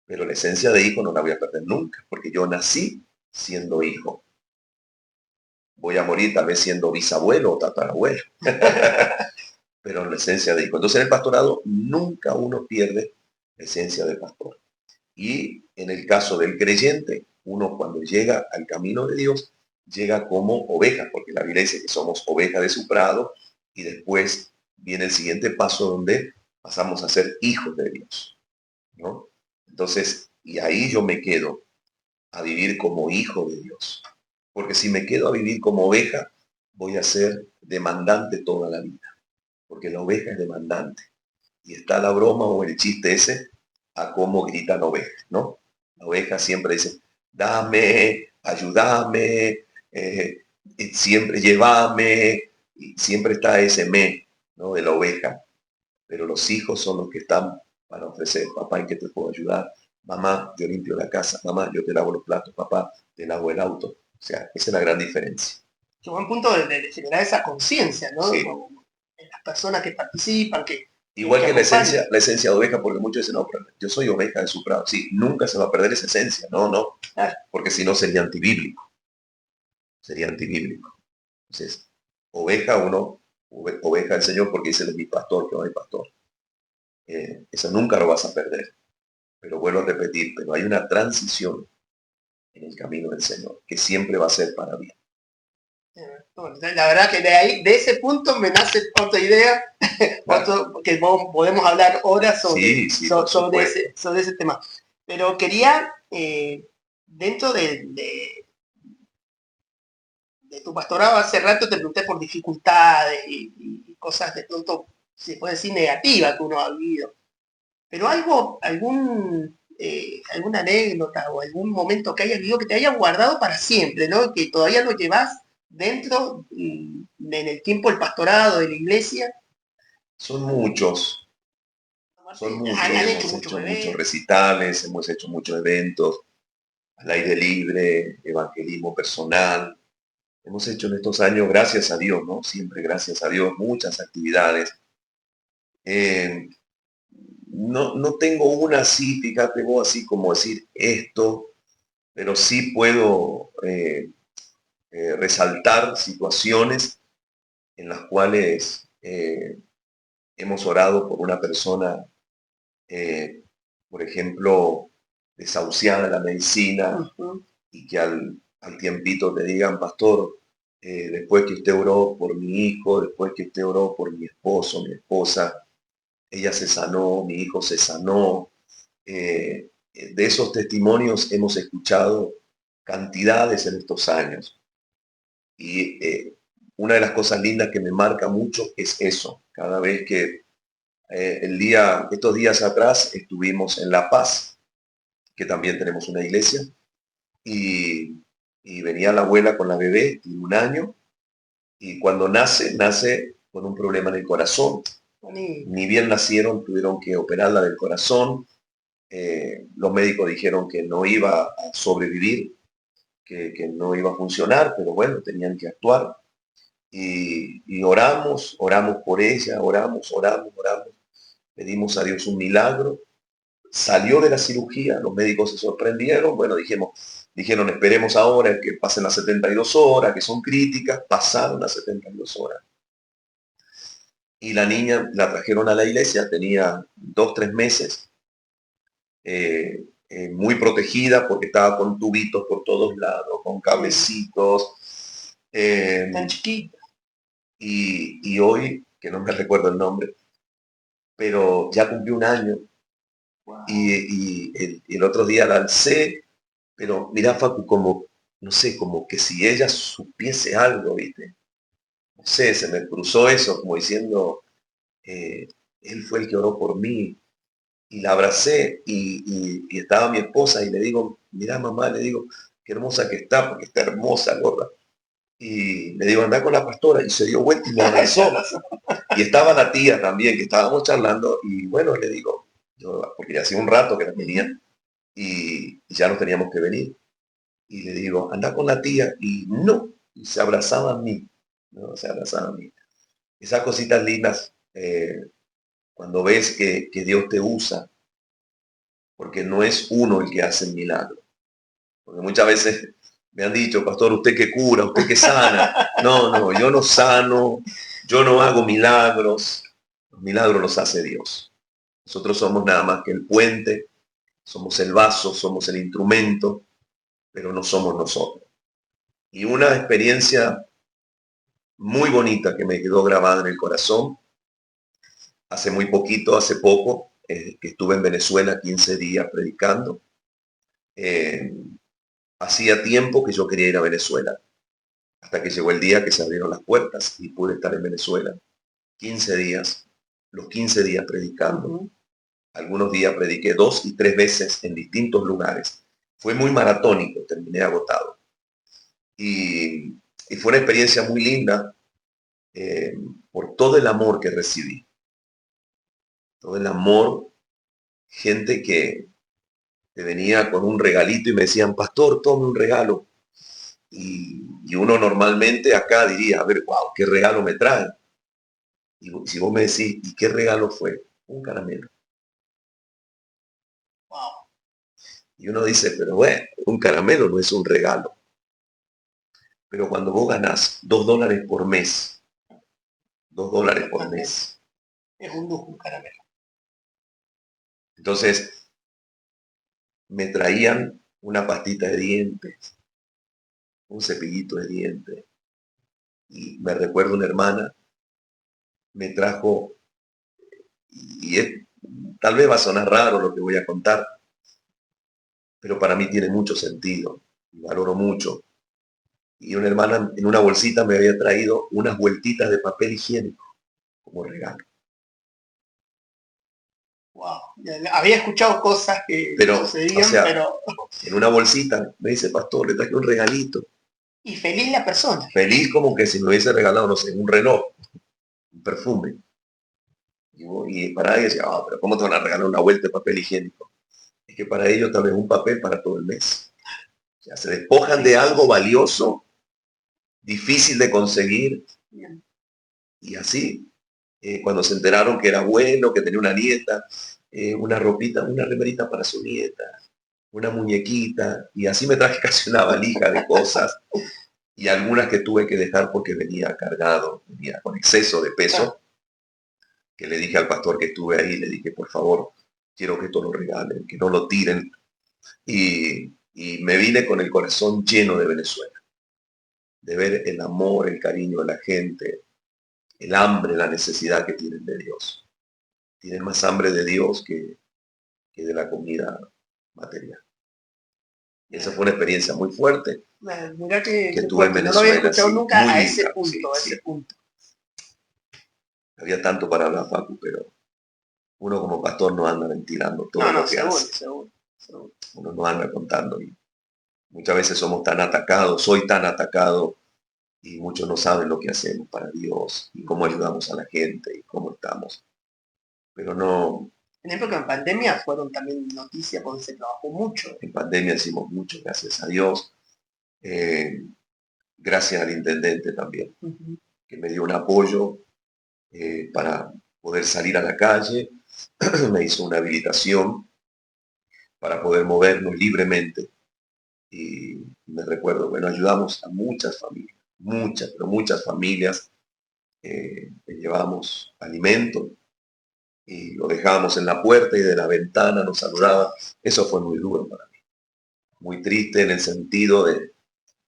B: pero la esencia de hijo no la voy a perder nunca, porque yo nací siendo hijo. Voy a morir tal vez siendo bisabuelo o tatarabuelo, pero la esencia de hijo. Entonces en el pastorado nunca uno pierde la esencia del pastor. Y en el caso del creyente, uno cuando llega al camino de Dios, llega como oveja, porque la Biblia dice que somos ovejas de su prado, y después viene el siguiente paso donde pasamos a ser hijos de Dios, ¿no? Entonces, y ahí yo me quedo a vivir como hijo de Dios. Porque si me quedo a vivir como oveja, voy a ser demandante toda la vida. Porque la oveja es demandante. Y está la broma o el chiste ese a cómo gritan ovejas, ¿no? La oveja siempre dice, dame, ayúdame, siempre llévame, y siempre está ese me, ¿no? De la oveja. Pero los hijos son los que están para ofrecer, papá, ¿en qué te puedo ayudar? Mamá, yo limpio la casa, mamá, yo te lavo los platos, papá, te lavo el auto. O sea, esa es la gran diferencia.
A: Qué buen punto de generar esa conciencia, ¿no?
B: Sí.
A: En las personas que participan,
B: Igual que la esencia de oveja, porque muchos dicen, no, pero yo soy oveja de su prado. Sí, nunca se va a perder esa esencia, no, porque si no sería antibíblico. Sería antibíblico. Entonces, oveja del Señor porque dice, él es mi pastor, que no hay pastor. Eso nunca lo vas a perder. Pero vuelvo a repetir, pero hay una transición en el camino del Señor, que siempre va a ser para bien.
A: La verdad que de ese punto me nace otra idea, que podemos hablar horas sobre ese tema. Pero quería, dentro de tu pastorado, hace rato te pregunté por dificultades y cosas de pronto, se puede decir, negativas que uno ha vivido. Pero alguna anécdota o algún momento que hayas vivido que te haya guardado para siempre, ¿no? Que todavía lo llevas dentro, en el tiempo del pastorado, de la iglesia.
B: Son muchos. Hemos hecho muchos recitales, hemos hecho muchos eventos, al aire libre, evangelismo personal. Hemos hecho en estos años, gracias a Dios, ¿no? Siempre gracias a Dios, muchas actividades. No tengo una así, fíjate vos, así como decir esto, pero sí puedo resaltar situaciones en las cuales hemos orado por una persona, por ejemplo, desahuciada de la medicina, y que al tiempito te digan, pastor, después que usted oró por mi hijo, después que usted oró por mi esposo, mi esposa, ella se sanó, mi hijo se sanó. De esos testimonios hemos escuchado cantidades en estos años. Y una de las cosas lindas que me marca mucho es eso. Cada vez que estos días atrás estuvimos en La Paz, que también tenemos una iglesia, y venía la abuela con la bebé, tiene 1 año, y cuando nace con un problema en el corazón. Ni bien nacieron, tuvieron que operarla del corazón. Los médicos dijeron que no iba a sobrevivir, que no iba a funcionar, pero bueno, tenían que actuar. Y oramos por ella, oramos. Pedimos a Dios un milagro. Salió de la cirugía, los médicos se sorprendieron, bueno, dijeron, esperemos ahora que pasen las 72 horas, que son críticas. Pasaron las 72 horas. Y la niña la trajeron a la iglesia, tenía 2, 3 meses, muy protegida porque estaba con tubitos por todos lados, con cablecitos.
A: Tan chiquita.
B: Y hoy, que no me recuerdo el nombre, pero ya cumplió un año.
A: Wow.
B: Y el otro día la alcé, pero mira, Facu, como, no sé, como que si ella supiese algo, ¿viste? No sé, se me cruzó eso, como diciendo, él fue el que oró por mí. Y la abracé y estaba mi esposa y le digo, mira mamá, le digo, qué hermosa que está, porque está hermosa, gorda. Y le digo, anda con la pastora, y se dio vuelta y me abrazó. Y estaba la tía también, que estábamos charlando, y bueno, le digo, yo, porque ya hacía un rato que la tenía, y ya nos teníamos que venir. Y le digo, anda con la tía, y no, y se abrazaba a mí, ¿no? Se abrazaba a mí. Esas cositas lindas, cuando ves que Dios te usa, porque no es uno el que hace el milagro. Porque muchas veces me han dicho, pastor, usted que cura, usted que sana. No, no, yo no sano, yo no hago milagros. Los milagros los hace Dios. Nosotros somos nada más que el puente, somos el vaso, somos el instrumento, pero no somos nosotros. Y una experiencia muy bonita que me quedó grabada en el corazón, hace muy poquito, hace poco, que estuve en Venezuela 15 días predicando. Hacía tiempo que yo quería ir a Venezuela, hasta que llegó el día que se abrieron las puertas y pude estar en Venezuela 15 días, los 15 días predicando. Algunos días prediqué 2 y 3 veces en distintos lugares. Fue muy maratónico, terminé agotado. Y fue una experiencia muy linda por todo el amor que recibí. Todo el amor, gente que te venía con un regalito y me decían, pastor, tome un regalo. Y uno normalmente acá diría, a ver, wow, qué regalo me trae. Y si vos me decís, ¿y qué regalo fue? Un caramelo.
A: Wow.
B: Y uno dice, pero bueno, un caramelo no es un regalo. Pero cuando vos ganás $2 por mes, $2 por mes.
A: Es un lujo, un caramelo.
B: Entonces, me traían una pastita de dientes, un cepillito de dientes. Y me recuerdo una hermana, me trajo, y tal vez va a sonar raro lo que voy a contar, pero para mí tiene mucho sentido, y valoro mucho. Y una hermana en una bolsita me había traído unas vueltitas de papel higiénico como regalo.
A: Wow. Había escuchado cosas que sucedían,
B: o sea,
A: pero...
B: En una bolsita, me dice, pastor, le traje un regalito.
A: Y feliz la persona.
B: Feliz como que si me hubiese regalado, no sé, un reloj, un perfume. Y para ella decía, pero ¿cómo te van a regalar una vuelta de papel higiénico? Es que para ellos tal vez un papel para todo el mes. O sea, se despojan de algo valioso, difícil de conseguir.
A: Bien.
B: Y así, cuando se enteraron que era bueno, que tenía una nieta, una ropita, una remerita para su nieta, una muñequita, y así me traje casi una valija de cosas, y algunas que tuve que dejar porque venía cargado, venía con exceso de peso, que le dije al pastor que estuve ahí, le dije, por favor, quiero que esto lo regalen, que no lo tiren, y me vine con el corazón lleno de Venezuela, de ver el amor, el cariño de la gente, el hambre, la necesidad que tienen de Dios. Tienen más hambre de Dios que de la comida material. Y esa fue una experiencia muy fuerte
A: Mira que
B: tuve en Venezuela.
A: No lo había escuchado
B: sí,
A: nunca a
B: linda,
A: ese punto,
B: sí,
A: a ese punto.
B: Había tanto para hablar, Facu, pero uno como pastor no anda ventilando todo lo que hace.
A: Seguro.
B: Uno no anda contando. Y muchas veces somos tan atacados, soy tan atacado, y muchos no saben lo que hacemos para Dios y cómo ayudamos a la gente y cómo estamos. Pero no.
A: En época de pandemia fueron también noticias porque se trabajó mucho.
B: En pandemia hicimos mucho, gracias a Dios. Gracias al intendente también, que me dio un apoyo para poder salir a la calle. Me hizo una habilitación para poder movernos libremente. Y me recuerdo, bueno, ayudamos a muchas familias, muchas familias. Le llevamos alimento, y lo dejábamos en la puerta y de la ventana nos saludaba. Eso fue muy duro para mí, muy triste en el sentido de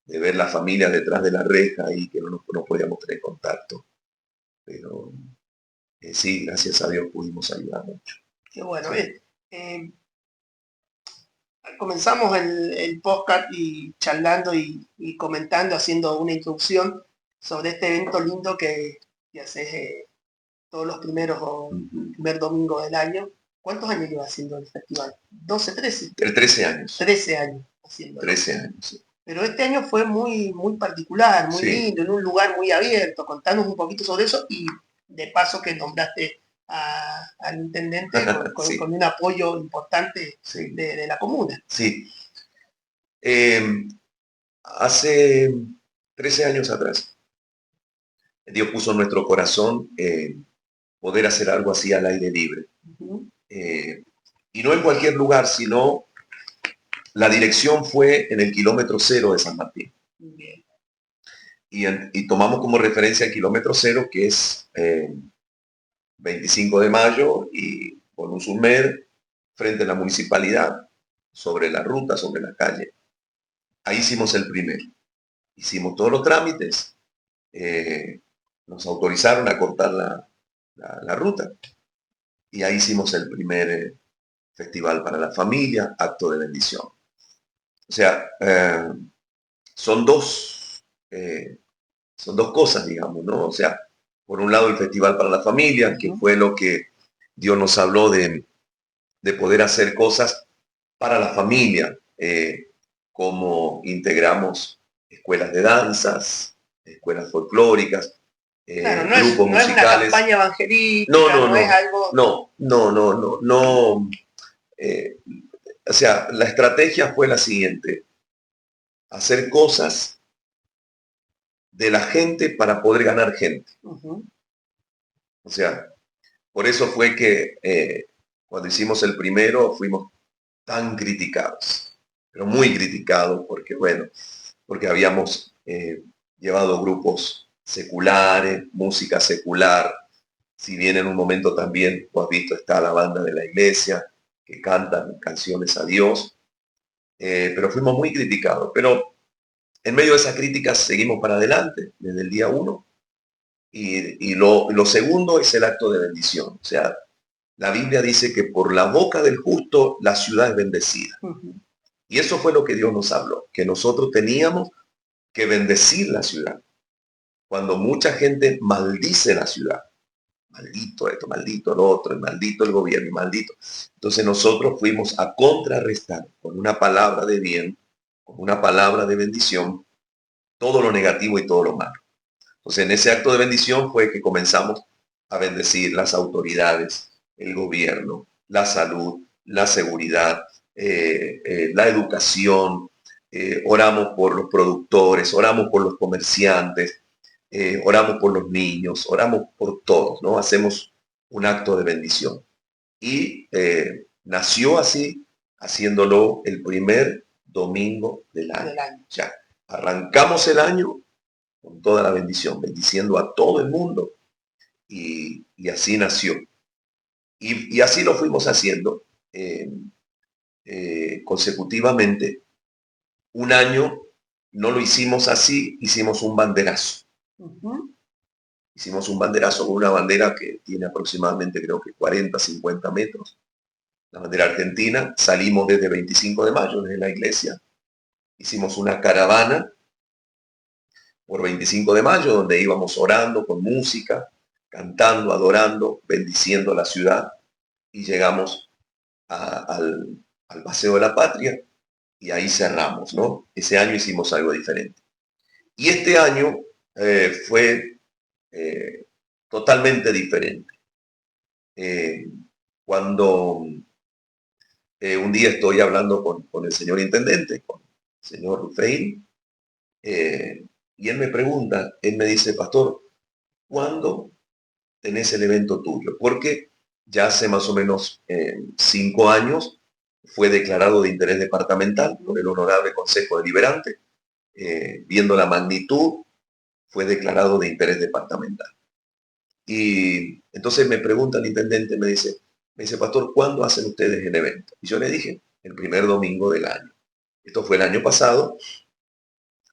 B: ver la familia detrás de la reja y que no podíamos tener contacto. Pero sí, gracias a Dios pudimos ayudar mucho.
A: Qué bueno.
B: Sí.
A: Comenzamos el podcast y charlando y comentando, haciendo una introducción sobre este evento lindo que haces todos los primer domingo del año. ¿Cuántos años lleva haciendo el festival? ¿12, 13?
B: 13 años.
A: 13 años haciendo.
B: 13 años, sí.
A: Pero este año fue muy, muy particular, muy lindo, en un lugar muy abierto. Contanos un poquito sobre eso y de paso que nombraste al intendente con un apoyo importante de la comuna.
B: Sí. Hace 13 años atrás, Dios puso en nuestro corazón poder hacer algo así al aire libre. Y no en cualquier lugar, sino la dirección fue en el kilómetro 0 de San Martín. Y tomamos como referencia el kilómetro 0, que es 25 de mayo y con un Surmer frente a la municipalidad, sobre la ruta, sobre la calle. Ahí hicimos el primero. Hicimos todos los trámites. Nos autorizaron a cortar la ruta. Y ahí hicimos el primer festival para la familia, acto de bendición. O sea, son dos cosas, digamos, ¿no? O sea, por un lado el festival para la familia, que fue lo que Dios nos habló de poder hacer cosas para la familia, como integramos escuelas de danzas, escuelas folclóricas,
A: claro,
B: grupos musicales.
A: No es una campaña evangelística, no es algo...
B: No. O sea, la estrategia fue la siguiente: hacer cosas de la gente para poder ganar gente. O sea, por eso fue que cuando hicimos el primero fuimos tan criticados, pero muy criticados, porque bueno, porque habíamos llevado grupos seculares, música secular. Si bien en un momento también, tú has visto, está la banda de la iglesia, que cantan canciones a Dios, pero fuimos muy criticados. Pero en medio de esas críticas seguimos para adelante desde el día 1. Y lo segundo es el acto de bendición. O sea, la Biblia dice que por la boca del justo la ciudad es bendecida. Y eso fue lo que Dios nos habló, que nosotros teníamos que bendecir la ciudad. Cuando mucha gente maldice la ciudad, maldito esto, maldito lo otro, maldito el gobierno, maldito. Entonces nosotros fuimos a contrarrestar con una palabra de bien, con una palabra de bendición, todo lo negativo y todo lo malo. Entonces en ese acto de bendición fue que comenzamos a bendecir las autoridades, el gobierno, la salud, la seguridad, la educación, oramos por los productores, oramos por los comerciantes, oramos por los niños, oramos por todos, ¿no? Hacemos un acto de bendición. Y nació así, haciéndolo el primer domingo del año. Ya, arrancamos el año con toda la bendición, bendiciendo a todo el mundo, y así nació. Y así lo fuimos haciendo consecutivamente. Un año no lo hicimos así, hicimos un banderazo. Hicimos un banderazo con una bandera que tiene aproximadamente, creo que 40, 50 metros. La bandera argentina. Salimos desde 25 de mayo, desde la iglesia. Hicimos una caravana por 25 de mayo, donde íbamos orando con música, cantando, adorando, bendiciendo la ciudad. Y llegamos al Paseo de la Patria y ahí cerramos, ¿no? Ese año hicimos algo diferente. Y este año fue totalmente diferente. Cuando un día estoy hablando con el señor intendente, con el señor Rufein, y él me pregunta, él me dice: pastor, ¿cuándo tenés el evento tuyo? Porque ya hace más o menos 5 años fue declarado de interés departamental por el Honorable Consejo Deliberante. Viendo la magnitud, fue declarado de interés departamental. Y entonces me pregunta el intendente, me dice, pastor, ¿cuándo hacen ustedes el evento? Y yo le dije, el primer domingo del año. Esto fue el año pasado.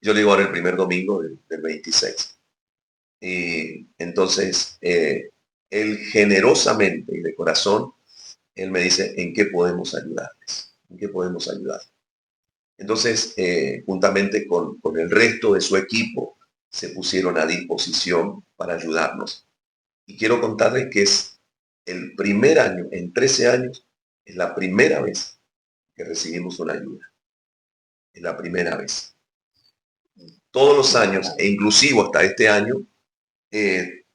B: Yo le digo ahora el primer domingo del 26. Y entonces, él generosamente y de corazón, él me dice, ¿en qué podemos ayudarles? ¿En qué podemos ayudar? Entonces, juntamente con el resto de su equipo, se pusieron a disposición para ayudarnos. Y quiero contarles que es el primer año, en 13 años, es la primera vez que recibimos una ayuda. Es la primera vez. Todos los años, e inclusive hasta este año,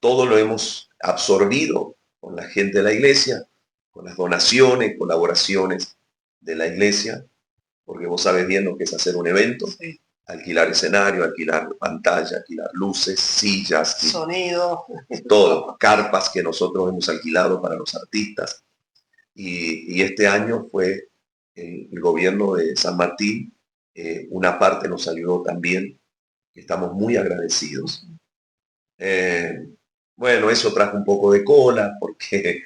B: todo lo hemos absorbido con la gente de la iglesia, con las donaciones, colaboraciones de la iglesia, porque vos sabes bien lo que es hacer un evento, sí. Alquilar escenario, alquilar pantalla, alquilar luces, sillas,
A: sonido,
B: todo, carpas que nosotros hemos alquilado para los artistas. Y este año fue el gobierno de San Martín, una parte nos ayudó también, estamos muy agradecidos. Bueno, eso trajo un poco de cola porque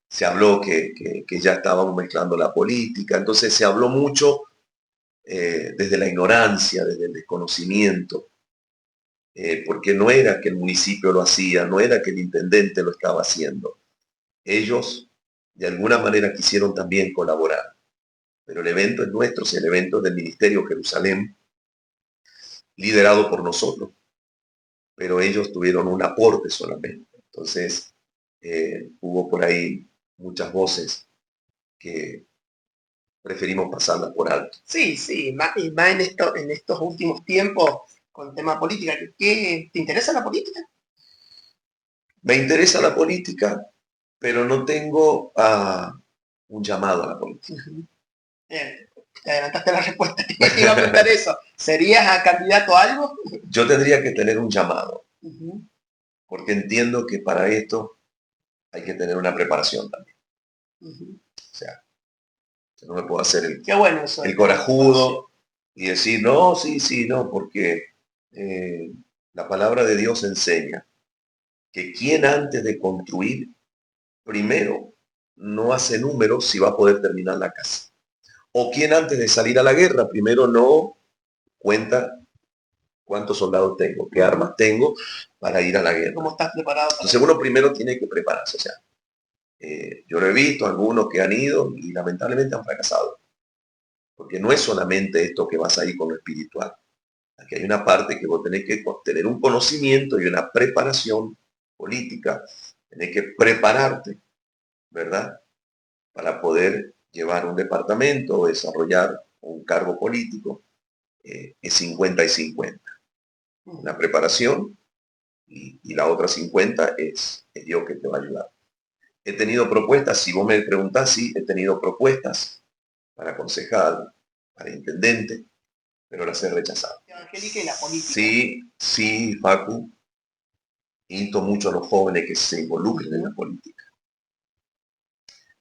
B: se habló que ya estábamos mezclando la política, entonces se habló mucho desde la ignorancia, desde el desconocimiento, porque no era que el municipio lo hacía, no era que el intendente lo estaba haciendo. Ellos de alguna manera quisieron también colaborar, pero el evento es nuestro, el evento es del Ministerio Jerusalén, liderado por nosotros, pero ellos tuvieron un aporte solamente. Entonces, hubo por ahí muchas voces que preferimos pasarlas por alto.
A: Sí, sí, y más en estos últimos tiempos con tema política. ¿Te interesa la política?
B: Me interesa la política, pero no tengo un llamado a la política.
A: Te adelantaste la respuesta, te iba a preguntar eso. ¿Serías candidato a algo?
B: Yo tendría que tener un llamado, porque entiendo que para esto hay que tener una preparación también. O sea, no me puedo hacer el corajudo y decir, no, sí, no, porque la palabra de Dios enseña que quien antes de construir, primero no hace números si va a poder terminar la casa. O quien antes de salir a la guerra, primero no cuenta cuántos soldados tengo, qué armas tengo para ir a la guerra.
A: ¿Cómo estás preparado?
B: Entonces uno primero tiene que prepararse. O sea, yo lo he visto, algunos que han ido y lamentablemente han fracasado. Porque no es solamente esto que vas a ir con lo espiritual. Aquí hay una parte que vos tenés que tener un conocimiento y una preparación política. Tenés que prepararte, ¿verdad? Para poder llevar un departamento o desarrollar un cargo político. Es 50 y 50. Una preparación y la otra 50 es Dios que te va a ayudar. He tenido propuestas, si vos me preguntás, sí, he tenido propuestas para concejal, para intendente, pero las he rechazado.
A: Angélica y la política.
B: Sí, Facu, insto mucho a los jóvenes que se involucren en la política.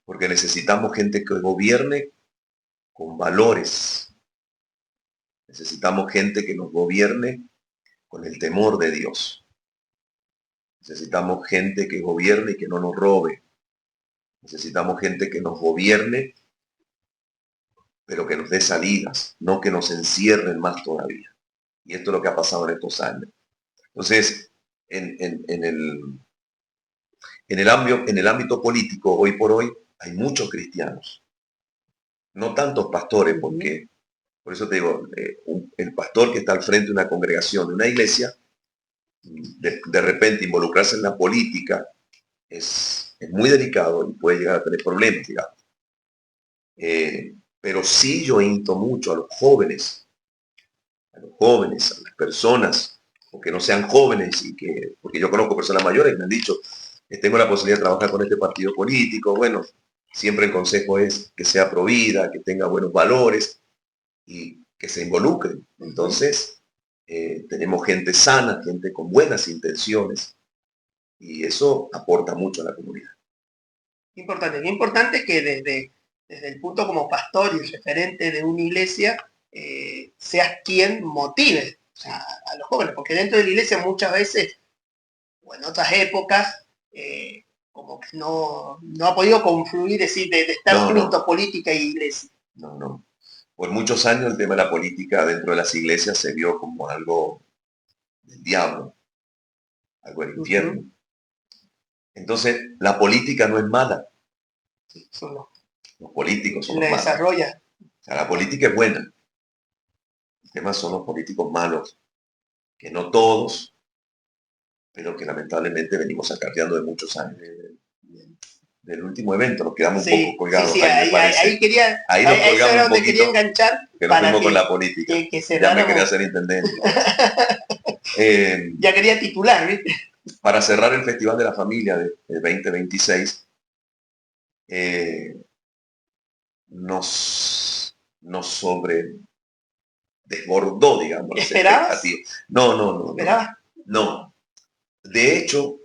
B: Porque necesitamos gente que gobierne con valores. Necesitamos gente que nos gobierne con el temor de Dios. Necesitamos gente que gobierne y que no nos robe. Necesitamos gente que nos gobierne, pero que nos dé salidas, no que nos encierren más todavía. Y esto es lo que ha pasado en estos años. Entonces, en el ámbito político, hoy por hoy, hay muchos cristianos. No tantos pastores, porque, por eso te digo, el pastor que está al frente de una congregación, de una iglesia, de repente involucrarse en la política es muy delicado y puede llegar a tener problemas, digamos. Pero sí yo insto mucho a los jóvenes, a las personas, o que no sean jóvenes, porque yo conozco personas mayores que me han dicho, tengo la posibilidad de trabajar con este partido político, bueno, siempre el consejo es que sea pro vida, que tenga buenos valores y que se involucren. Entonces, tenemos gente sana, gente con buenas intenciones, y eso aporta mucho a la comunidad.
A: Importante que desde el punto como pastor y referente de una iglesia, seas quien motive a los jóvenes, porque dentro de la iglesia muchas veces, o en otras épocas, como que no ha podido confluir, es decir, de estar
B: No,
A: juntos
B: no,
A: política y iglesia.
B: no, no. Por muchos años el tema de la política dentro de las iglesias se vio como algo del diablo, algo del
A: Ujú.
B: infierno. Entonces, la política no es mala,
A: Sí, eso
B: los políticos son
A: le
B: los malos.
A: desarrolla.
B: O sea, la política es buena, el tema son los políticos malos, que no todos, pero que lamentablemente venimos acarreando de muchos años. Del último evento nos quedamos un poco
A: Sí, sí,
B: colgados
A: sí,
B: ahí, me parece.
A: ahí quería,
B: Ahí nos
A: a eso
B: colgamos
A: era
B: un
A: donde quería
B: poquito,
A: enganchar
B: que nos
A: para
B: fuimos con la política.
A: que
B: Ya me quería
A: cerráramos,
B: hacer intendente. Eh,
A: ya quería titular, ¿viste?
B: para cerrar el Festival de la Familia de 2026, eh, nos sobre desbordó, digamos, las
A: ¿Esperabas?
B: expectativas. No, no, no, no,
A: ¿Esperabas?
B: no. De hecho,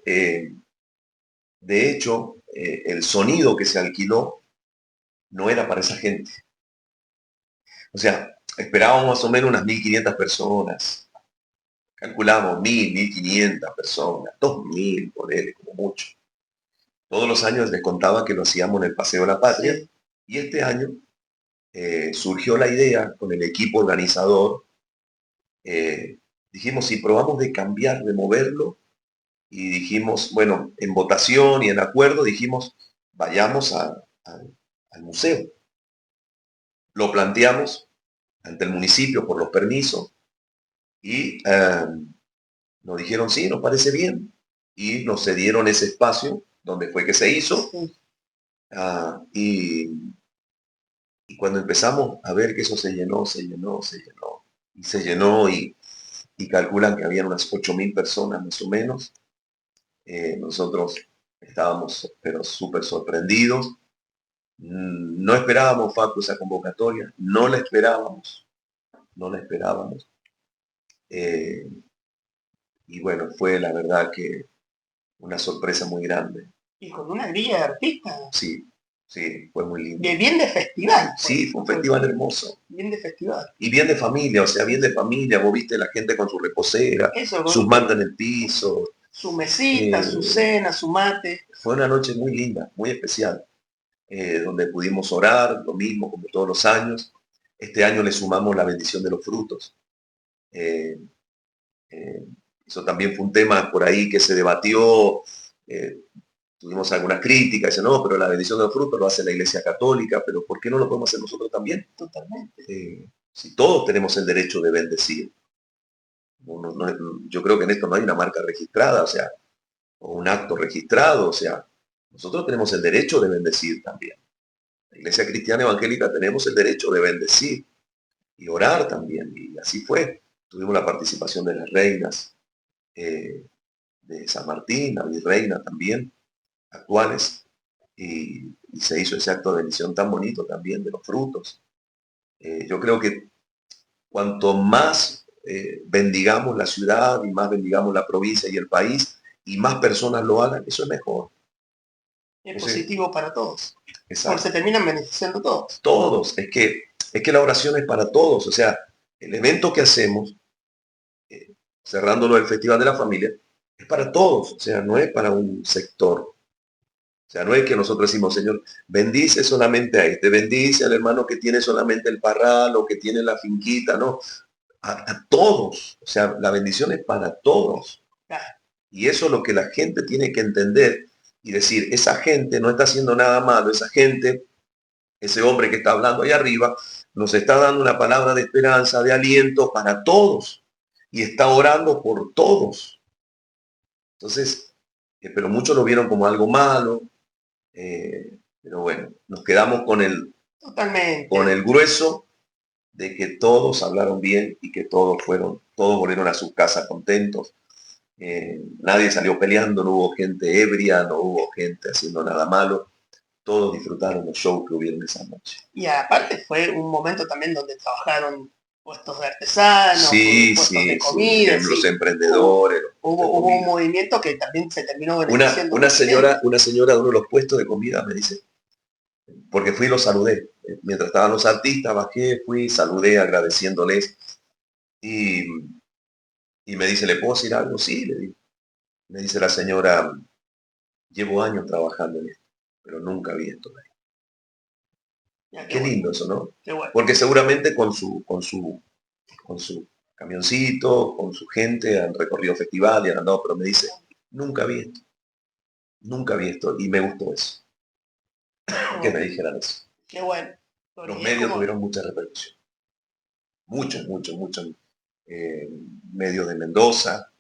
B: el sonido que se alquiló no era para esa gente. O sea, esperábamos más o menos unas 1.500 personas. Calculamos 1.000, 1.500 personas, 2.000, por él, como mucho. Todos los años les contaba que lo hacíamos en el Paseo de la Patria,
A: Sí.
B: y este año surgió la idea con el equipo organizador. eh, Dijimos, si probamos de cambiar, de moverlo, y dijimos, bueno, en votación y en acuerdo, dijimos, vayamos al museo. Lo planteamos ante el municipio por los permisos y nos dijeron, sí, nos parece bien. Y nos cedieron ese espacio donde fue que se hizo.
A: Sí.
B: ah, y, y cuando empezamos a ver que eso se llenó, se llenó, se llenó, y se llenó, y calculan que habían unas 8.000 personas más o menos. Nosotros estábamos pero súper sorprendidos. No esperábamos, Facu, esa convocatoria, no la esperábamos, no la esperábamos. Eh, y bueno, fue la verdad que una sorpresa muy grande.
A: Y con una grilla de artistas,
B: Sí, sí, fue muy lindo.
A: bien de festival,
B: Sí, fue un festival hermoso.
A: bien de festival.
B: Y bien de familia, o sea, bien de familia. Vos viste la gente con su reposera,
A: Eso,
B: sus mantas en el piso.
A: su mesita,
B: Eh,
A: su cena, su mate.
B: Fue una noche muy linda, muy especial, donde pudimos orar, lo mismo como todos los años. Este año le sumamos la bendición de los frutos. Eh, eh, Eso también fue un tema por ahí que se debatió. eh, Tuvimos algunas críticas, dicen, no, pero la bendición de los frutos lo hace la Iglesia Católica, pero ¿por qué no lo podemos hacer nosotros también?
A: Totalmente.
B: Si todos tenemos el derecho de bendecir. Yo creo que en esto no hay una marca registrada, o sea, o un acto registrado, o sea, nosotros tenemos el derecho de bendecir también. La Iglesia Cristiana Evangélica tenemos el derecho de bendecir y orar también, y así fue. Tuvimos la participación de las reinas eh, de San Martín, la virreina también, actuales, y se hizo ese acto de bendición tan bonito también de los frutos. Yo creo que cuanto más bendigamos la ciudad y más bendigamos la provincia y el país y más personas lo hagan, eso es mejor.
A: Es
B: Entonces,
A: positivo para todos. Porque se
B: exacto.
A: terminan beneficiando todos.
B: Todos, es que la oración es para todos. O sea, el evento que hacemos, cerrándolo del Festival de la Familia, es para todos. O sea, no es para un sector. O sea, no es que nosotros decimos, Señor, bendice solamente a este, bendice al hermano que tiene solamente el parral o que tiene la finquita, no. A todos. O sea, la bendición es para todos.
A: Claro.
B: Y eso es lo que la gente tiene que entender y decir, esa gente no está haciendo nada malo, esa gente, ese hombre que está hablando ahí arriba, nos está dando una palabra de esperanza, de aliento para todos. Y está orando por todos. Entonces, pero muchos lo vieron como algo malo. Pero bueno, nos quedamos
A: Totalmente.
B: con el grueso de que todos hablaron bien y que todos volvieron a sus casas contentos. Nadie salió peleando, no hubo gente ebria, no hubo gente haciendo nada malo. Todos disfrutaron los shows que hubieron esa noche.
A: Y aparte fue un momento también donde trabajaron puestos de artesanos,
B: Sí,
A: puestos de
B: sí,
A: comida,
B: los
A: sí.
B: emprendedores.
A: Hubo un movimiento que también se terminó beneficiando.
B: Una señora de uno de los puestos de comida me dice, porque fui y los saludé. Mientras estaban los artistas, bajé, fui, saludé agradeciéndoles. Y, y me dice, ¿le puedo decir algo? Sí, le digo. Me dice la señora, Llevo años trabajando en esto, pero nunca vi esto.
A: Ya,
B: Qué
A: bueno,
B: lindo eso, ¿no?
A: qué bueno.
B: Porque seguramente con su camioncito, con su gente, han recorrido festivales, han andado, pero me dice, nunca vi esto, nunca vi esto, y me gustó eso,
A: Qué
B: que me
A: bueno.
B: dijeran eso.
A: Qué bueno.
B: Los
A: Y es
B: medios
A: como,
B: tuvieron mucha repercusión, muchos eh, medios de Mendoza,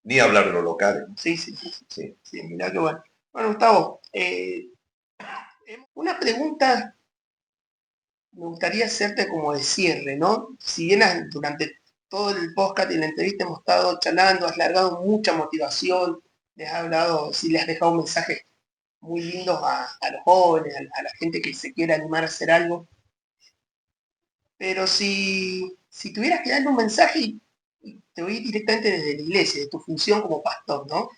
B: ni hablar de los locales, ¿no?
A: sí, sí, sí,
B: Sí.
A: sí, mirá qué bueno. Bueno, Gustavo, una pregunta me gustaría hacerte como de cierre, ¿no? Si bien durante todo el podcast y la entrevista hemos estado charlando, has largado mucha motivación, les has hablado, sí, les has dejado mensajes muy lindos a los jóvenes, a la gente que se quiera animar a hacer algo, pero si tuvieras que darle un mensaje, y te voy a ir directamente desde la iglesia, de tu función como pastor, ¿no?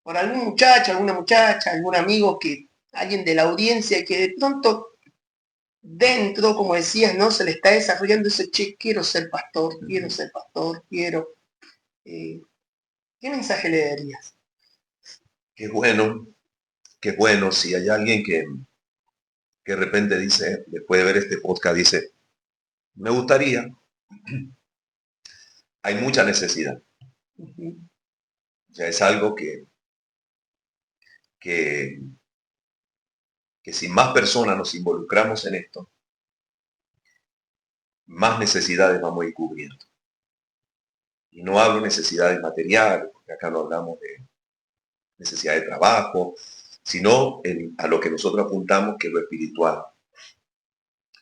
A: Por algún muchacho, alguna muchacha, algún amigo alguien de la audiencia que de pronto dentro, como decías, ¿no? Se le está desarrollando ese, che, quiero ser pastor, quiero. eh, ¿Qué mensaje le darías?
B: Qué bueno, si hay alguien que de repente dice, después de ver este podcast, dice, me gustaría, hay mucha necesidad.
A: Ujú.
B: O sea, es algo que, que si más personas nos involucramos en esto, más necesidades vamos a ir cubriendo. Y no hablo de necesidades materiales, porque acá no hablamos de necesidad de trabajo, sino a lo que nosotros apuntamos, que es lo espiritual,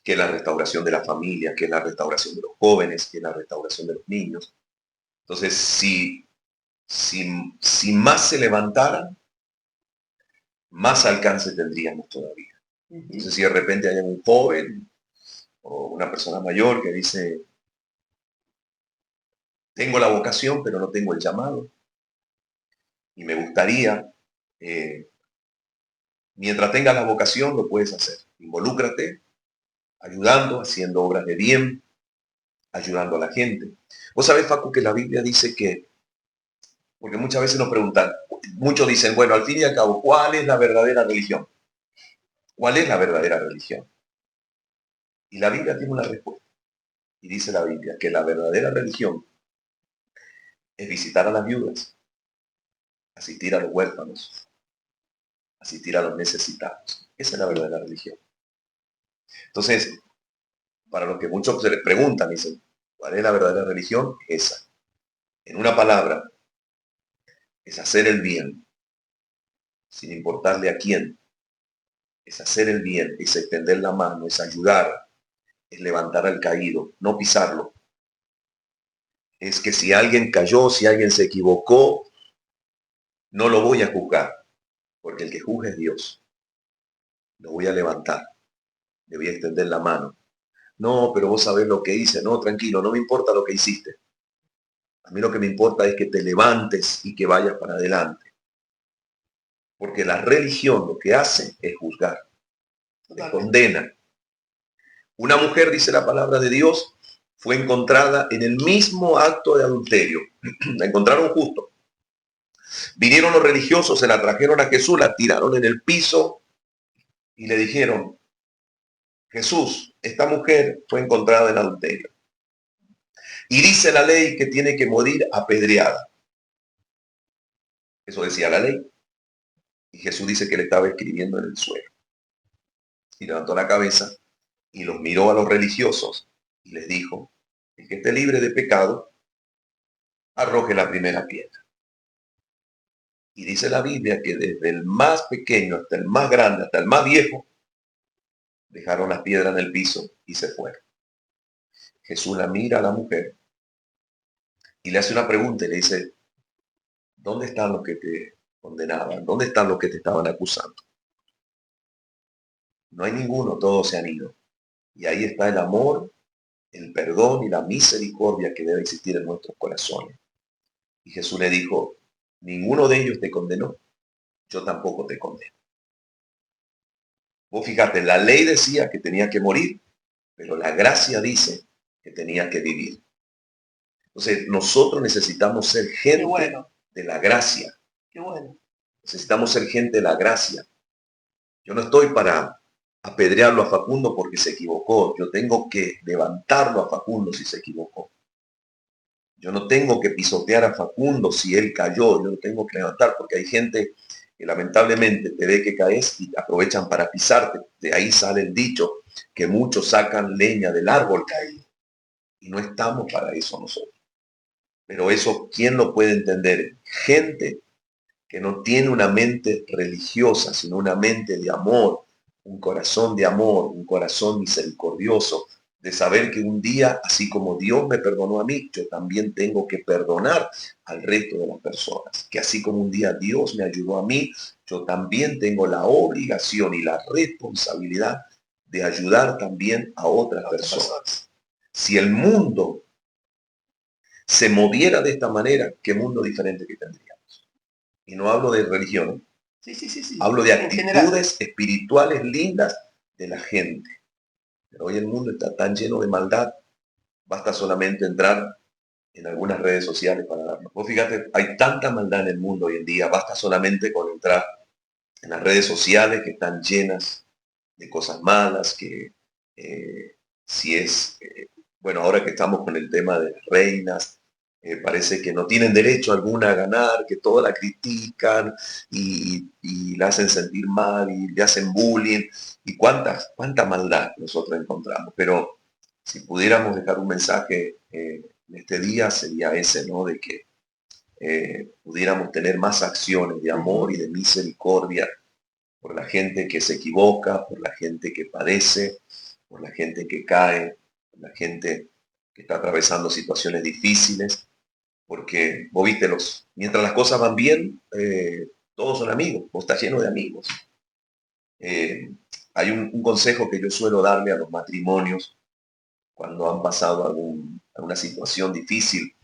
B: que es la restauración de la familia, que es la restauración de los jóvenes, que es la restauración de los niños. Entonces, si más se levantaran, más alcance tendríamos todavía. Entonces, si de repente hay un joven o una persona mayor que dice, tengo la vocación, pero no tengo el llamado, y me gustaría, eh, mientras tengas la vocación, lo puedes hacer. Involúcrate, ayudando, haciendo obras de bien, ayudando a la gente. Vos sabés, Facu, que la Biblia dice que, porque muchas veces nos preguntan, muchos dicen, bueno, al fin y al cabo, ¿cuál es la verdadera religión? ¿Cuál es la verdadera religión? Y la Biblia tiene una respuesta. Y dice la Biblia que la verdadera religión es visitar a las viudas, asistir a los huérfanos, asistir a los necesitados. Esa es la verdadera religión. Entonces, para los que muchos se les preguntan, dicen, ¿cuál es la verdadera religión? Esa. En una palabra, es hacer el bien, sin importarle a quién. Es hacer el bien, es extender la mano, es ayudar, es levantar al caído, no pisarlo. Es que si alguien cayó, si alguien se equivocó, no lo voy a juzgar, porque el que juzga es Dios. Lo voy a levantar, le voy a extender la mano. No, pero vos sabés lo que hice. No, tranquilo, no me importa lo que hiciste. A mí lo que me importa es que te levantes y que vayas para adelante. Porque la religión lo que hace es juzgar, te
A: Totalmente.
B: condena. Una mujer, dice la palabra de Dios, fue encontrada en el mismo acto de adulterio. La encontraron justo. Vinieron los religiosos, se la trajeron a Jesús, la tiraron en el piso y le dijeron, Jesús, esta mujer fue encontrada en adulterio. Y dice la ley que tiene que morir apedreada. Eso decía la ley. Y Jesús dice que le estaba escribiendo en el suelo. Y levantó la cabeza y los miró a los religiosos y les dijo, el que esté libre de pecado, arroje la primera piedra. Y dice la Biblia que desde el más pequeño hasta el más grande, hasta el más viejo, dejaron las piedras en el piso y se fueron. Jesús la mira a la mujer y le hace una pregunta y le dice, ¿dónde están los que te condenaban? ¿Dónde están los que te estaban acusando? No hay ninguno, todos se han ido. Y ahí está el amor, el perdón y la misericordia que debe existir en nuestros corazones. Y Jesús le dijo, ninguno de ellos te condenó, yo tampoco te condeno. Vos fíjate, la ley decía que tenía que morir, pero la gracia dice que tenía que vivir. Entonces, nosotros necesitamos ser
A: Qué
B: gente
A: bueno,
B: de la gracia.
A: qué bueno.
B: Necesitamos ser gente de la gracia. Yo no estoy para apedrearlo a Facundo porque se equivocó. Yo tengo que levantarlo a Facundo si se equivocó. Yo no tengo que pisotear a Facundo si él cayó. Yo lo tengo que levantar porque hay gente que lamentablemente te ve que caes y aprovechan para pisarte. De ahí sale el dicho que muchos sacan leña del árbol caído. Y no estamos para eso nosotros. Pero eso, ¿quién lo puede entender? Gente que no tiene una mente religiosa, sino una mente de amor, un corazón de amor, un corazón misericordioso, de saber que un día, así como Dios me perdonó a mí, yo también tengo que perdonar al resto de las personas. Que así como un día Dios me ayudó a mí, yo también tengo la obligación y la responsabilidad de ayudar también a otras personas. Si el mundo se moviera de esta manera, ¿qué mundo diferente que tendríamos? Y no hablo de religión,
A: Sí.
B: hablo de actitudes espirituales lindas de la gente. Pero hoy el mundo está tan lleno de maldad, basta solamente entrar en algunas redes sociales para darnos. Vos fíjate, hay tanta maldad en el mundo hoy en día, basta solamente con entrar en las redes sociales que están llenas de cosas malas, que si es, bueno, ahora que estamos con el tema de las reinas, parece que no tienen derecho alguna a ganar, que todos la critican y la hacen sentir mal y le hacen bullying y cuánta maldad nosotros encontramos. Pero si pudiéramos dejar un mensaje en este día sería ese, ¿no? De que pudiéramos tener más acciones de amor y de misericordia por la gente que se equivoca, por la gente que padece, por la gente que cae, por la gente que está atravesando situaciones difíciles, porque vos viste, mientras las cosas van bien, todos son amigos, vos estás lleno de amigos. Hay un consejo que yo suelo darle a los matrimonios cuando han pasado alguna situación difícil,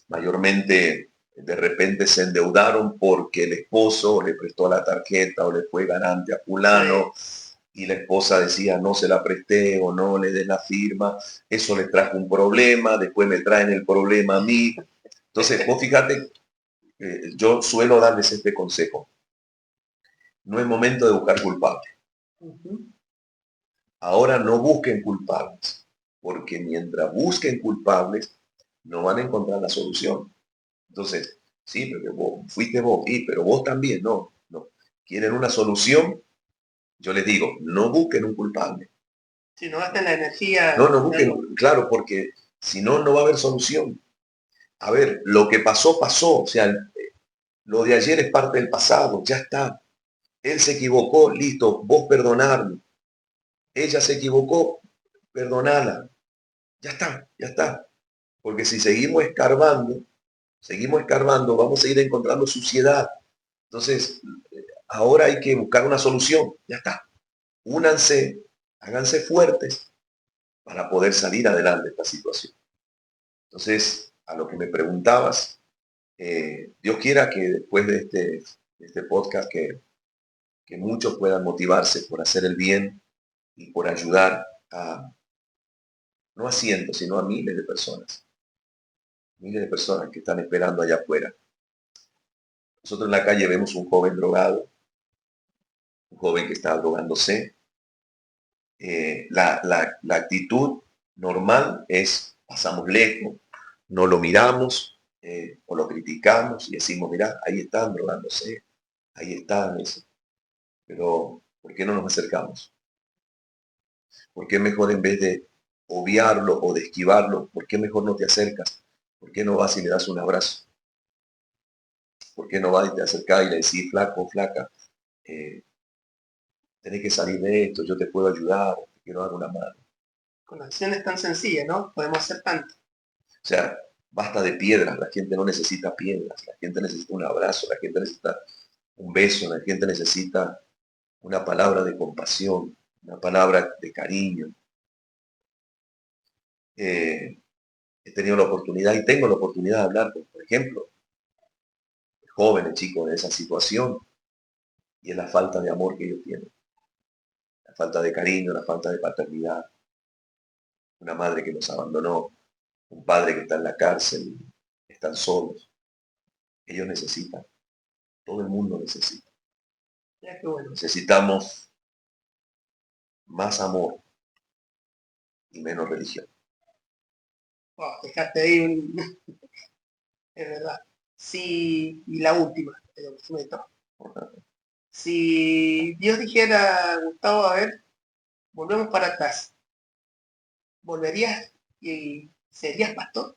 B: mayormente de repente se endeudaron porque el esposo le prestó la tarjeta o le fue garante a fulano y la esposa decía no se la presté o no le des la firma, eso le trajo un problema, después me traen el problema a mí. Entonces, vos fíjate, yo suelo darles este consejo. No es momento de buscar culpables. Ahora no busquen culpables, porque mientras busquen culpables, no van a encontrar la solución. Entonces, sí, pero vos, fuiste vos, sí, pero vos también, no. ¿Quieren una solución? Yo les digo, no busquen un culpable.
A: Si no gasten la energía.
B: No busquen, claro, porque si no, no va a haber solución. A ver, lo que pasó, pasó. O sea, lo de ayer es parte del pasado, ya está. Él se equivocó, listo, vos perdonarlo. Ella se equivocó, perdonala. Ya está, ya está. Porque si seguimos escarbando, vamos a ir encontrando suciedad. Entonces, ahora hay que buscar una solución. Ya está. Únanse, háganse fuertes para poder salir adelante de esta situación. Entonces, a lo que me preguntabas, Dios quiera que después de este podcast que muchos puedan motivarse por hacer el bien y por ayudar no a cientos, sino a miles de personas que están esperando allá afuera. Nosotros en la calle vemos un joven drogado, un joven que está drogándose. La actitud normal es pasamos lejos, no lo miramos o lo criticamos y decimos, mira, ahí están drogándose, ahí están eso. Pero, ¿por qué no nos acercamos? ¿Por qué mejor en vez de obviarlo o de esquivarlo, por qué mejor no te acercas? ¿Por qué no vas y le das un abrazo? ¿Por qué no vas y te acercas y le decís, flaco, flaca, tenés que salir de esto, yo te puedo ayudar, te quiero dar una mano?
A: Con acciones tan sencillas, ¿no? Podemos hacer tanto.
B: O sea, basta de piedras, la gente no necesita piedras, la gente necesita un abrazo, la gente necesita un beso, la gente necesita una palabra de compasión, una palabra de cariño. He tenido la oportunidad y tengo la oportunidad de hablar con, por ejemplo, jóvenes chicos de esa situación y es la falta de amor que ellos tienen, la falta de cariño, la falta de paternidad, una madre que los abandonó, un padre que está en la cárcel, están solos, ellos necesitan. Todo el mundo necesita.
A: Mira qué bueno.
B: Necesitamos más amor y menos religión.
A: Oh, dejaste ahí un... es verdad. Sí, y la última, pero me toca. Si Dios dijera, Gustavo, a ver, volvemos para atrás, ¿volverías y serías pastor?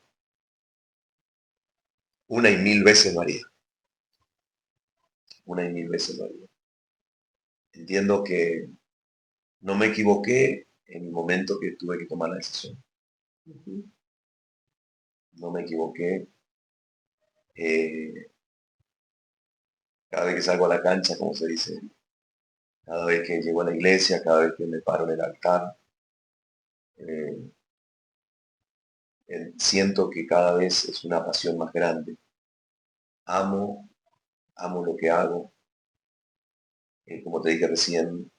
B: Una y mil veces lo haría. Una y mil veces lo haría. Entiendo que no me equivoqué en el momento que tuve que tomar la decisión.
A: Ujú.
B: No me equivoqué. Cada vez que salgo a la cancha, como se dice, cada vez que llego a la iglesia, cada vez que me paro en el altar, eh, siento que cada vez es una pasión más grande. Amo, amo lo que hago. Como te dije recién,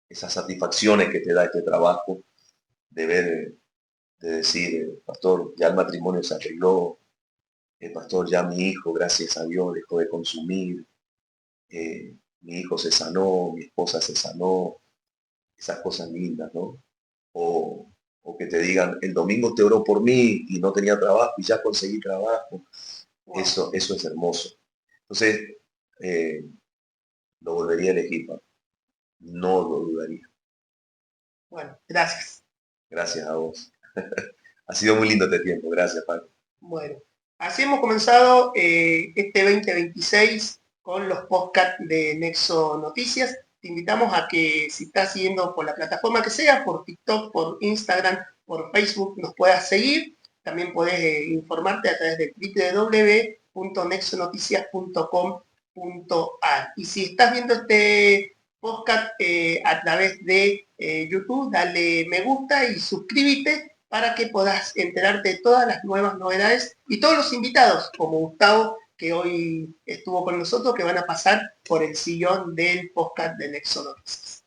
B: esas satisfacciones que te da este trabajo, de ver, de decir, pastor, ya el matrimonio se arregló, pastor, ya mi hijo, gracias a Dios, dejó de consumir, mi hijo se sanó, mi esposa se sanó, esas cosas lindas, ¿no? O, o que te digan, el domingo te oró por mí y no tenía trabajo y ya conseguí trabajo.
A: Wow.
B: Eso es hermoso. Entonces, eh, lo volvería a elegir, papá. No lo dudaría.
A: Bueno, gracias.
B: Gracias a vos. Ha sido muy lindo este tiempo. Gracias, Paco.
A: Bueno, así hemos comenzado este 2026 con los podcasts de Nexo Noticias. Te invitamos a que si estás siguiendo por la plataforma que sea, por TikTok, por Instagram, por Facebook, nos puedas seguir. También podés informarte a través de www.nexonoticias.com.ar. Y si estás viendo este podcast a través de YouTube, dale me gusta y suscríbete para que puedas enterarte de todas las nuevas novedades y todos los invitados, como Gustavo, que hoy estuvo con nosotros, que van a pasar por el sillón del podcast de Nexo Noticias.